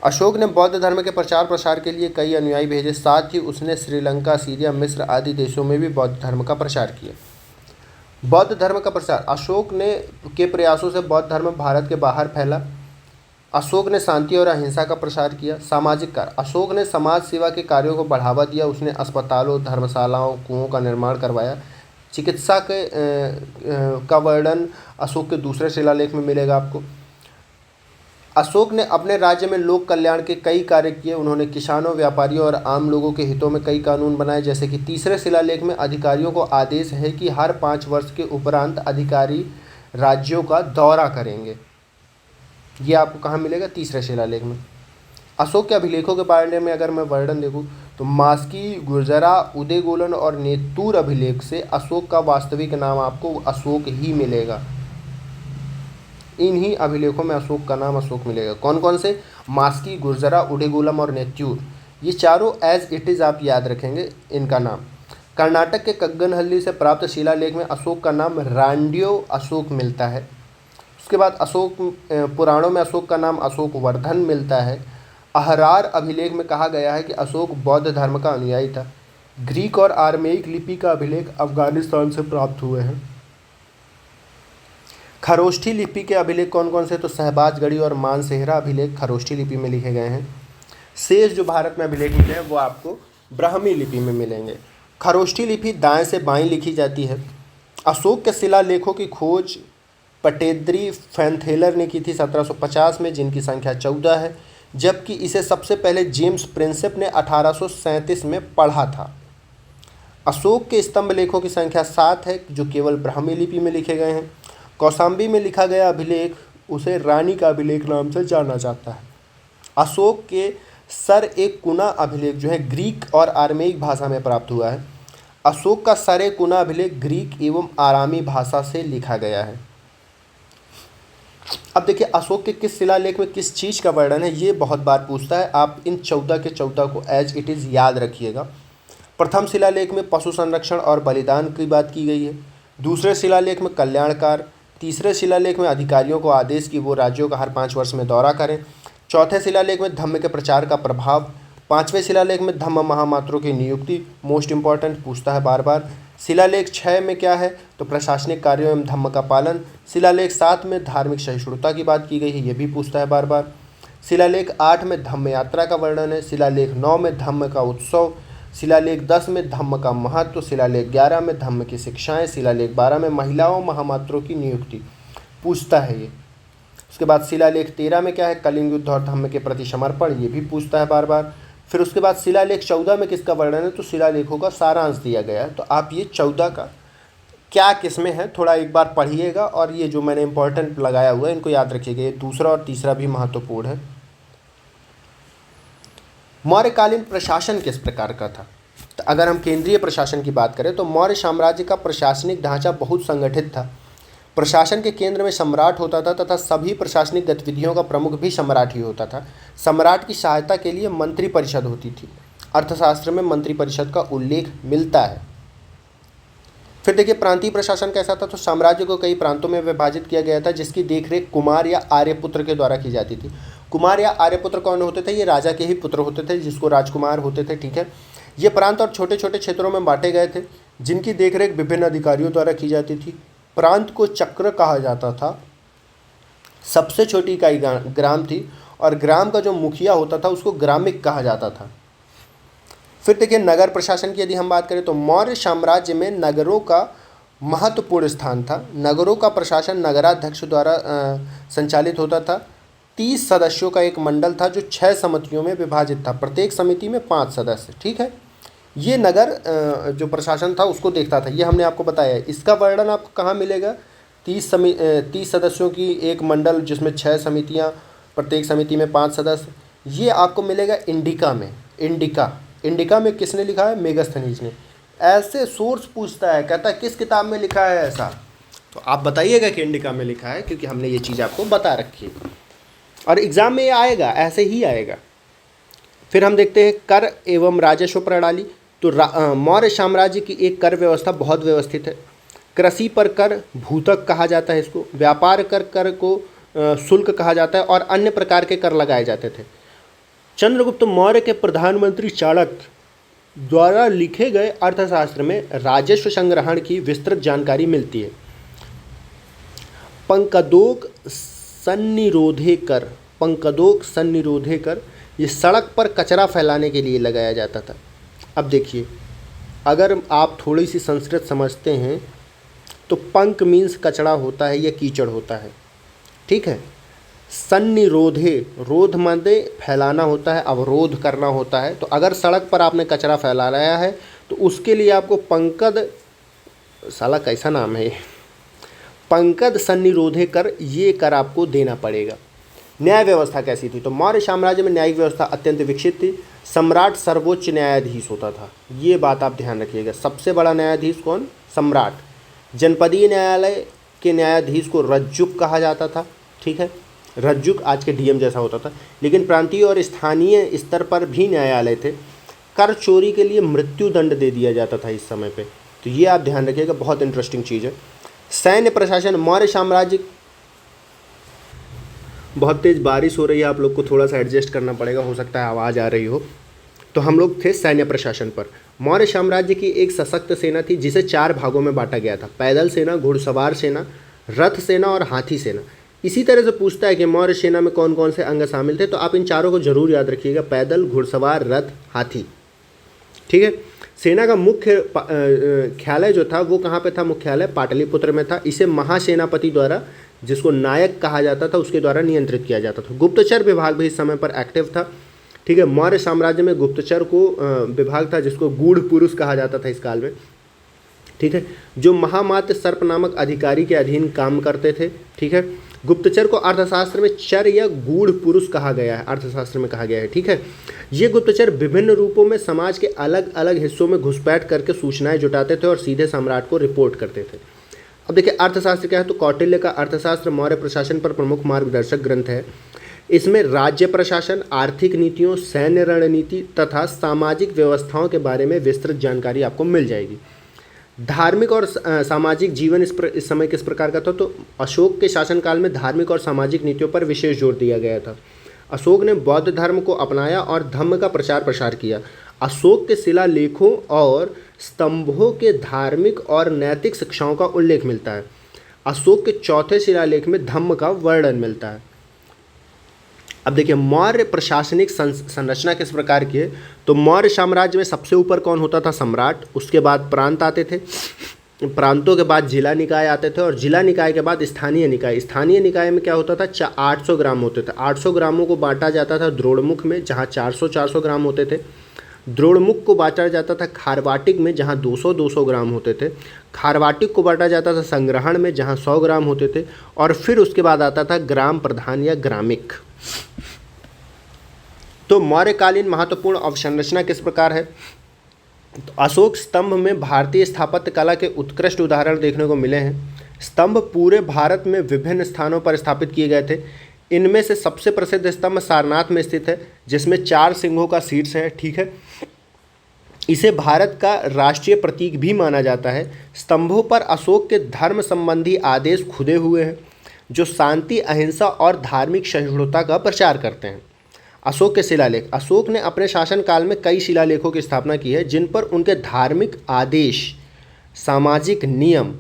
अशोक ने बौद्ध धर्म के प्रचार प्रसार के लिए कई अनुयायी भेजे, साथ ही उसने श्रीलंका, सीरिया, मिस्र आदि देशों में भी बौद्ध धर्म का प्रचार किया। बौद्ध धर्म का प्रसार। अशोक ने के प्रयासों से बौद्ध धर्म भारत के बाहर फैला। अशोक ने शांति और अहिंसा का प्रसार किया। सामाजिक कार्य। अशोक ने समाज सेवा के कार्यों को बढ़ावा दिया। उसने अस्पतालों, धर्मशालाओं, कुओं का निर्माण करवाया। चिकित्सा का वर्णन अशोक के दूसरे शिलालेख में मिलेगा आपको। अशोक ने अपने राज्य में लोक कल्याण के कई कार्य किए। उन्होंने किसानों, व्यापारियों और आम लोगों के हितों में कई कानून बनाए। जैसे कि तीसरे शिलालेख में अधिकारियों को आदेश है कि हर 5 वर्ष के उपरांत अधिकारी राज्यों का दौरा करेंगे। ये आपको कहाँ मिलेगा? तीसरे शिलालेख में। अशोक के अभिलेखों के बारे में अगर मैं वर्णन देखूँ तो मास्की, गुर्जरा, उदयगोलन और नेतूर अभिलेख से अशोक का वास्तविक नाम आपको अशोक ही मिलेगा। इन्हीं अभिलेखों में अशोक का नाम अशोक मिलेगा। कौन कौन से? मास्की, गुर्जरा, उडेगोलम और नेत्यूर। ये चारों एज इट इज़ आप याद रखेंगे इनका नाम। कर्नाटक के कग्गनहल्ली से प्राप्त शिलालेख में अशोक का नाम रांड्यो अशोक मिलता है। उसके बाद अशोक पुराणों में अशोक का नाम अशोक वर्धन मिलता है। अहरार अभिलेख में कहा गया है कि अशोक बौद्ध धर्म का अनुयायी था। ग्रीक और आर्मेइक लिपि का अभिलेख अफगानिस्तान से प्राप्त हुए हैं। खरोष्ठी लिपि के अभिलेख कौन कौन से? तो शहबाजगढ़ी और मानसेहरा अभिलेख खरोष्ठी लिपि में लिखे गए हैं। शेष जो भारत में अभिलेख मिले हैं वो आपको ब्राह्मी लिपि में मिलेंगे। खरोष्ठी लिपि दाएं से बाएं लिखी जाती है। अशोक के शिलालेखों की खोज पटेद्री फैनथेलर ने की थी 1750 में, जिनकी संख्या 14 है, जबकि इसे सबसे पहले जेम्स प्रिंसेप ने 1837 में पढ़ा था। अशोक के स्तंभ लेखों की संख्या 7 है जो केवल ब्राह्मी लिपि में लिखे गए हैं। कौशाम्बी में लिखा गया अभिलेख उसे रानी का अभिलेख नाम से जाना जाता है। अशोक के सर एक कुना अभिलेख जो है ग्रीक और आर्मेइक भाषा में प्राप्त हुआ है। अशोक का सर एक कुना अभिलेख ग्रीक एवं आरामी भाषा से लिखा गया है। अब देखिए अशोक के किस शिलालेख में किस चीज़ का वर्णन है, ये बहुत बार पूछता है। आप इन 14 के 14 को एज इट इज़ याद रखिएगा। प्रथम शिलालेख में पशु संरक्षण और बलिदान की बात की गई है। दूसरे शिलालेख में कल्याणकार। तीसरे शिलालेख में अधिकारियों को आदेश कि वो राज्यों का हर 5 वर्ष में दौरा करें। चौथे शिलालेख में धम्म के प्रचार का प्रभाव। पांचवें शिलालेख में धम्म महामात्रों की नियुक्ति, मोस्ट इंपॉर्टेंट पूछता है बार बार। शिलालेख 6 में क्या है? तो प्रशासनिक कार्यों एवं धम्म का पालन। शिलालेख 7 में धार्मिक सहिष्णुता की बात की गई है, ये भी पूछता है बार बार। शिलालेख 8 में धम्म यात्रा का वर्णन है। शिलालेख 9 में धम्म का उत्सव। शिलालेख 10 में धम्म का महत्व। शिलालेख 11 में धम्म की शिक्षाएं। शिलालेख 12 में महिलाओं महामात्रों की नियुक्ति पूछता है ये। उसके बाद शिलालेख 13 में क्या है? कलिंग युद्ध और धम्म के प्रति समर्पण, ये भी पूछता है बार बार। फिर उसके बाद शिलालेख 14 में किसका वर्णन है? तो शिलालेखों का सारांश दिया गया है। तो आप ये 14 का क्या किसमें है थोड़ा एक बार पढ़िएगा, और ये जो मैंने इंपॉर्टेंट लगाया हुआ है इनको याद रखिएगा। ये दूसरा और तीसरा भी महत्वपूर्ण है। मौर्यकालीन प्रशासन किस प्रकार का था? तो अगर हम केंद्रीय प्रशासन की बात करें तो मौर्य साम्राज्य का प्रशासनिक ढांचा बहुत संगठित था। प्रशासन के केंद्र में सम्राट होता था तथा सभी प्रशासनिक गतिविधियों का प्रमुख भी सम्राट ही होता था। सम्राट की सहायता के लिए मंत्री परिषद होती थी। अर्थशास्त्र में मंत्री परिषद का उल्लेख मिलता है। फिर देखिए प्रांतीय प्रशासन कैसा था? तो साम्राज्य को कई प्रांतों में विभाजित किया गया था जिसकी देखरेख कुमार या आर्यपुत्र के द्वारा की जाती थी। कुमार या आर्यपुत्र कौन होते थे? ये राजा के ही पुत्र होते थे जिसको राजकुमार होते थे, ठीक है। ये प्रांत और छोटे छोटे क्षेत्रों में बांटे गए थे जिनकी देखरेख विभिन्न अधिकारियों द्वारा की जाती थी। प्रांत को चक्र कहा जाता था। सबसे छोटी इकाई ग्राम थी और ग्राम का जो मुखिया होता था उसको ग्रामिक कहा जाता था। फिर देखिए नगर प्रशासन की यदि हम बात करें तो मौर्य साम्राज्य में नगरों का महत्वपूर्ण स्थान था। नगरों का प्रशासन नगराध्यक्ष द्वारा संचालित होता था। 30 सदस्यों का एक मंडल था जो 6 समितियों में विभाजित था। प्रत्येक समिति में 5 सदस्य, ठीक है। ये नगर जो प्रशासन था उसको देखता था, ये हमने आपको बताया है। इसका वर्णन आपको कहाँ मिलेगा? 30 सदस्यों की एक मंडल जिसमें 6 समितियाँ, प्रत्येक समिति में 5 सदस्य, ये आपको मिलेगा इंडिका में। इंडिका में किसने लिखा है? मेगास्थनीज ने। ऐसे सोर्स पूछता है, कहता है किस किताब में लिखा है ऐसा, तो आप बताइएगा कि इंडिका में लिखा है, क्योंकि हमने ये चीज़ आपको बता रखी है और एग्ज़ाम में ये आएगा, ऐसे ही आएगा। फिर हम देखते हैं कर एवं राजस्व प्रणाली। तो मौर्य साम्राज्य की एक कर व्यवस्था बहुत व्यवस्थित है। कृषि पर कर भूतक कहा जाता है इसको, व्यापार कर को शुल्क कहा जाता है और अन्य प्रकार के कर लगाए जाते थे। चंद्रगुप्त मौर्य के प्रधानमंत्री चाणक्य द्वारा लिखे गए अर्थशास्त्र में राजस्व संग्रहण की विस्तृत जानकारी मिलती है। पंकदोक सन्निरोधे कर ये सड़क पर कचरा फैलाने के लिए लगाया जाता था। अब देखिए, अगर आप थोड़ी सी संस्कृत समझते हैं तो पंक मीन्स कचरा होता है या कीचड़ होता है, ठीक है। सन्निरोधे, रोध माने फैलाना होता है, अवरोध करना होता है। तो अगर सड़क पर आपने कचरा फैलाया है तो उसके लिए आपको पंकद, साला कैसा नाम है ये, पंकद सन्निरोधे कर, ये कर आपको देना पड़ेगा। न्याय व्यवस्था कैसी थी? तो मौर्य साम्राज्य में न्यायिक व्यवस्था अत्यंत विकसित थी। सम्राट सर्वोच्च न्यायाधीश होता था, ये बात आप ध्यान रखिएगा। सबसे बड़ा न्यायाधीश कौन? सम्राट। जनपदीय न्यायालय के न्यायाधीश को रज्जुक कहा जाता था, ठीक है। रज्जुक आज के डीएम जैसा होता था। लेकिन प्रांतीय और स्थानीय स्तर पर भी न्यायालय थे। कर चोरी के लिए मृत्यु दंड दे दिया जाता था इस समय पे, तो ये आप ध्यान रखिएगा, बहुत इंटरेस्टिंग चीज़ है। सैन्य प्रशासन मौर्य साम्राज्य, बहुत तेज़ बारिश हो रही है, आप लोग को थोड़ा सा एडजस्ट करना पड़ेगा, हो सकता है आवाज़ आ रही हो। तो हम लोग थे सैन्य प्रशासन पर। मौर्य साम्राज्य की एक सशक्त सेना थी जिसे 4 भागों में बांटा गया था: पैदल सेना, घुड़सवार सेना, रथ सेना और हाथी सेना। इसी तरह से पूछता है कि मौर्य सेना में कौन कौन से अंग शामिल थे, तो आप इन चारों को जरूर याद रखिएगा: पैदल, घुड़सवार, रथ, हाथी, ठीक है। सेना का मुख्य ख्यालय जो था वो कहाँ पे था? मुख्यालय पाटलिपुत्र में था। इसे महासेनापति द्वारा, जिसको नायक कहा जाता था, उसके द्वारा नियंत्रित किया जाता था। गुप्तचर विभाग भी इस समय पर एक्टिव था, ठीक है। मौर्य साम्राज्य में गुप्तचर को विभाग था जिसको गूढ़ पुरुष कहा जाता था इस काल में, ठीक है, जो महामात्य सर्प नामक अधिकारी के अधीन काम करते थे, ठीक है। गुप्तचर को अर्थशास्त्र में चर या गूढ़ पुरुष कहा गया है, अर्थशास्त्र में कहा गया है, ठीक है। ये गुप्तचर विभिन्न रूपों में समाज के अलग अलग हिस्सों में घुसपैठ करके सूचनाएं जुटाते थे और सीधे सम्राट को रिपोर्ट करते थे। अब देखिए अर्थशास्त्र क्या है, तो कौटिल्य का अर्थशास्त्र मौर्य प्रशासन पर प्रमुख मार्गदर्शक ग्रंथ है। इसमें राज्य प्रशासन, आर्थिक नीतियों, सैन्य रणनीति तथा सामाजिक व्यवस्थाओं के बारे में विस्तृत जानकारी आपको मिल जाएगी। धार्मिक और सामाजिक जीवन इस समय किस प्रकार का था, तो अशोक के शासनकाल में धार्मिक और सामाजिक नीतियों पर विशेष जोर दिया गया था। अशोक ने बौद्ध धर्म को अपनाया और धम्म का प्रचार प्रसार किया। अशोक के शिलालेखों और स्तंभों के धार्मिक और नैतिक शिक्षाओं का उल्लेख मिलता है। अशोक के चौथे शिलालेख में धम्म का वर्णन मिलता है। अब देखिए मौर्य प्रशासनिक संरचना किस प्रकार की है, तो मौर्य साम्राज्य में सबसे ऊपर कौन होता था? सम्राट। उसके बाद प्रांत आते थे, प्रांतों के बाद जिला निकाय आते थे और जिला निकाय के बाद स्थानीय निकाय। स्थानीय निकाय में क्या होता था? 800 ग्राम होते थे। 800 ग्रामों को बांटा जाता था द्रोणमुख में, जहाँ 400 ग्राम होते थे। द्रोणमुख को बांटा जाता था खारवाटिक में, जहाँ 200 ग्राम होते थे। खारवाटिक को बांटा जाता था संग्रहण में, जहाँ 100 ग्राम होते थे। और फिर उसके बाद आता था ग्राम प्रधान या ग्रामिक। तो मौर्यकालीन महत्वपूर्ण अवसंरचना किस प्रकार है, तो अशोक स्तंभ में भारतीय स्थापत्य कला के उत्कृष्ट उदाहरण देखने को मिले हैं। स्तंभ पूरे भारत में विभिन्न स्थानों पर स्थापित किए गए थे। इनमें से सबसे प्रसिद्ध स्तंभ सारनाथ में स्थित है, जिसमें 4 सिंहों का शीर्ष है, ठीक है। इसे भारत का राष्ट्रीय प्रतीक भी माना जाता है। स्तंभों पर अशोक के धर्म संबंधी आदेश खुदे हुए हैं, जो शांति, अहिंसा और धार्मिक सहिष्णुता का प्रचार करते हैं। अशोक के शिलालेख, अशोक ने अपने शासनकाल में कई शिलालेखों की स्थापना की है, जिन पर उनके धार्मिक आदेश, सामाजिक नियम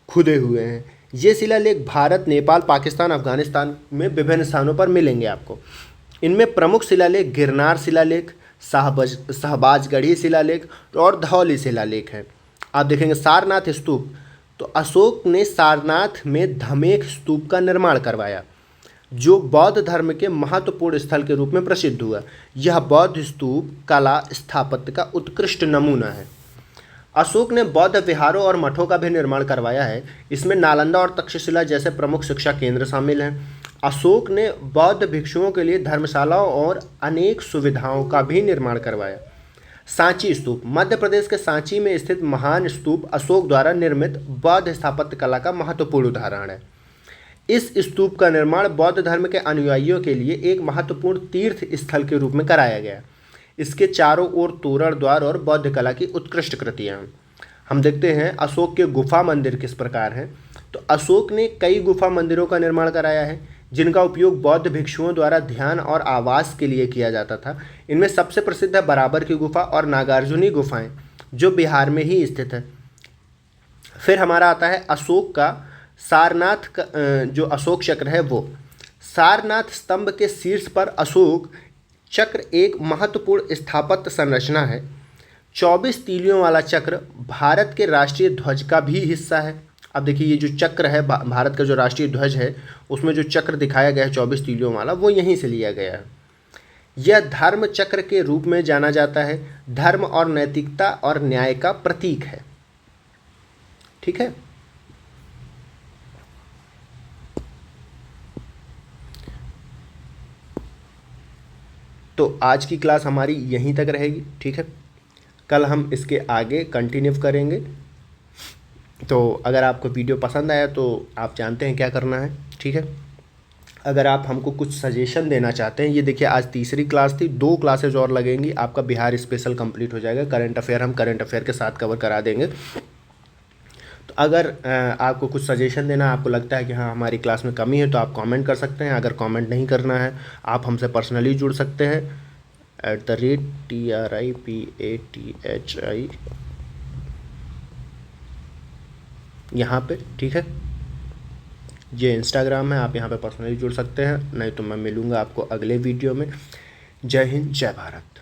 खुदे हुए हैं। ये शिलालेख भारत, नेपाल, पाकिस्तान, अफगानिस्तान में विभिन्न स्थानों पर मिलेंगे आपको। इनमें प्रमुख शिलालेख गिरनार शिलालेख, शाहबाजगढ़ी शिलालेख और धौली शिलालेख है। आप देखेंगे सारनाथ स्तूप, तो अशोक ने सारनाथ में धमेख स्तूप का निर्माण करवाया, जो बौद्ध धर्म के महत्वपूर्ण स्थल के रूप में प्रसिद्ध हुआ। यह बौद्ध स्तूप कला स्थापत्य का उत्कृष्ट नमूना है। अशोक ने बौद्ध विहारों और मठों का भी निर्माण करवाया है। इसमें नालंदा और तक्षशिला जैसे प्रमुख शिक्षा केंद्र शामिल हैं। अशोक ने बौद्ध भिक्षुओं के लिए धर्मशालाओं और अनेक सुविधाओं का भी निर्माण करवाया। सांची स्तूप, मध्य प्रदेश के सांची में स्थित महान स्तूप अशोक द्वारा निर्मित बौद्ध स्थापत्य कला का महत्वपूर्ण उदाहरण है। इस स्तूप का निर्माण बौद्ध धर्म के अनुयायियों के लिए एक महत्वपूर्ण तीर्थ स्थल के रूप में कराया गया। इसके चारों ओर तोरण द्वार और बौद्ध कला की उत्कृष्ट कृतियाँ हैं। हम देखते हैं अशोक के गुफा मंदिर किस प्रकार हैं। तो अशोक ने कई गुफा मंदिरों का निर्माण कराया है जिनका उपयोग बौद्ध भिक्षुओं द्वारा ध्यान और आवास के लिए किया जाता था। इनमें सबसे प्रसिद्ध है बराबर की गुफा और नागार्जुनी गुफाएं जो बिहार में ही स्थित है। फिर हमारा आता है अशोक का सारनाथ का जो अशोक चक्र है वो सारनाथ स्तंभ के शीर्ष पर अशोक चक्र एक महत्वपूर्ण स्थापत्य संरचना है। 24 तीलियों वाला चक्र भारत के राष्ट्रीय ध्वज का भी हिस्सा है। अब देखिए ये जो चक्र है भारत का जो राष्ट्रीय ध्वज है उसमें जो चक्र दिखाया गया है 24 तीलियों वाला वो यहीं से लिया गया है। यह धर्म चक्र के रूप में जाना जाता है। धर्म और नैतिकता और न्याय का प्रतीक है। ठीक है। तो आज की क्लास हमारी यहीं तक रहेगी। ठीक है, कल हम इसके आगे कंटिन्यू करेंगे। तो अगर आपको वीडियो पसंद आया तो आप जानते हैं क्या करना है। ठीक है, अगर आप हमको कुछ सजेशन देना चाहते हैं, ये देखिए आज तीसरी क्लास थी, 2 क्लासेज और लगेंगी, आपका बिहार स्पेशल कंप्लीट हो जाएगा। करंट अफेयर हम करंट अफेयर के साथ कवर करा देंगे। तो अगर आपको कुछ सजेशन देना, आपको लगता है कि हाँ हमारी क्लास में कमी है तो आप कमेंट कर सकते हैं। अगर कमेंट नहीं करना है आप हमसे पर्सनली जुड़ सकते हैं @TRIPATHI यहाँ पे। ठीक है, ये इंस्टाग्राम है, आप यहाँ पे पर्सनली जुड़ सकते हैं। नहीं तो मैं मिलूँगा आपको अगले वीडियो में। जय हिंद, जय भारत।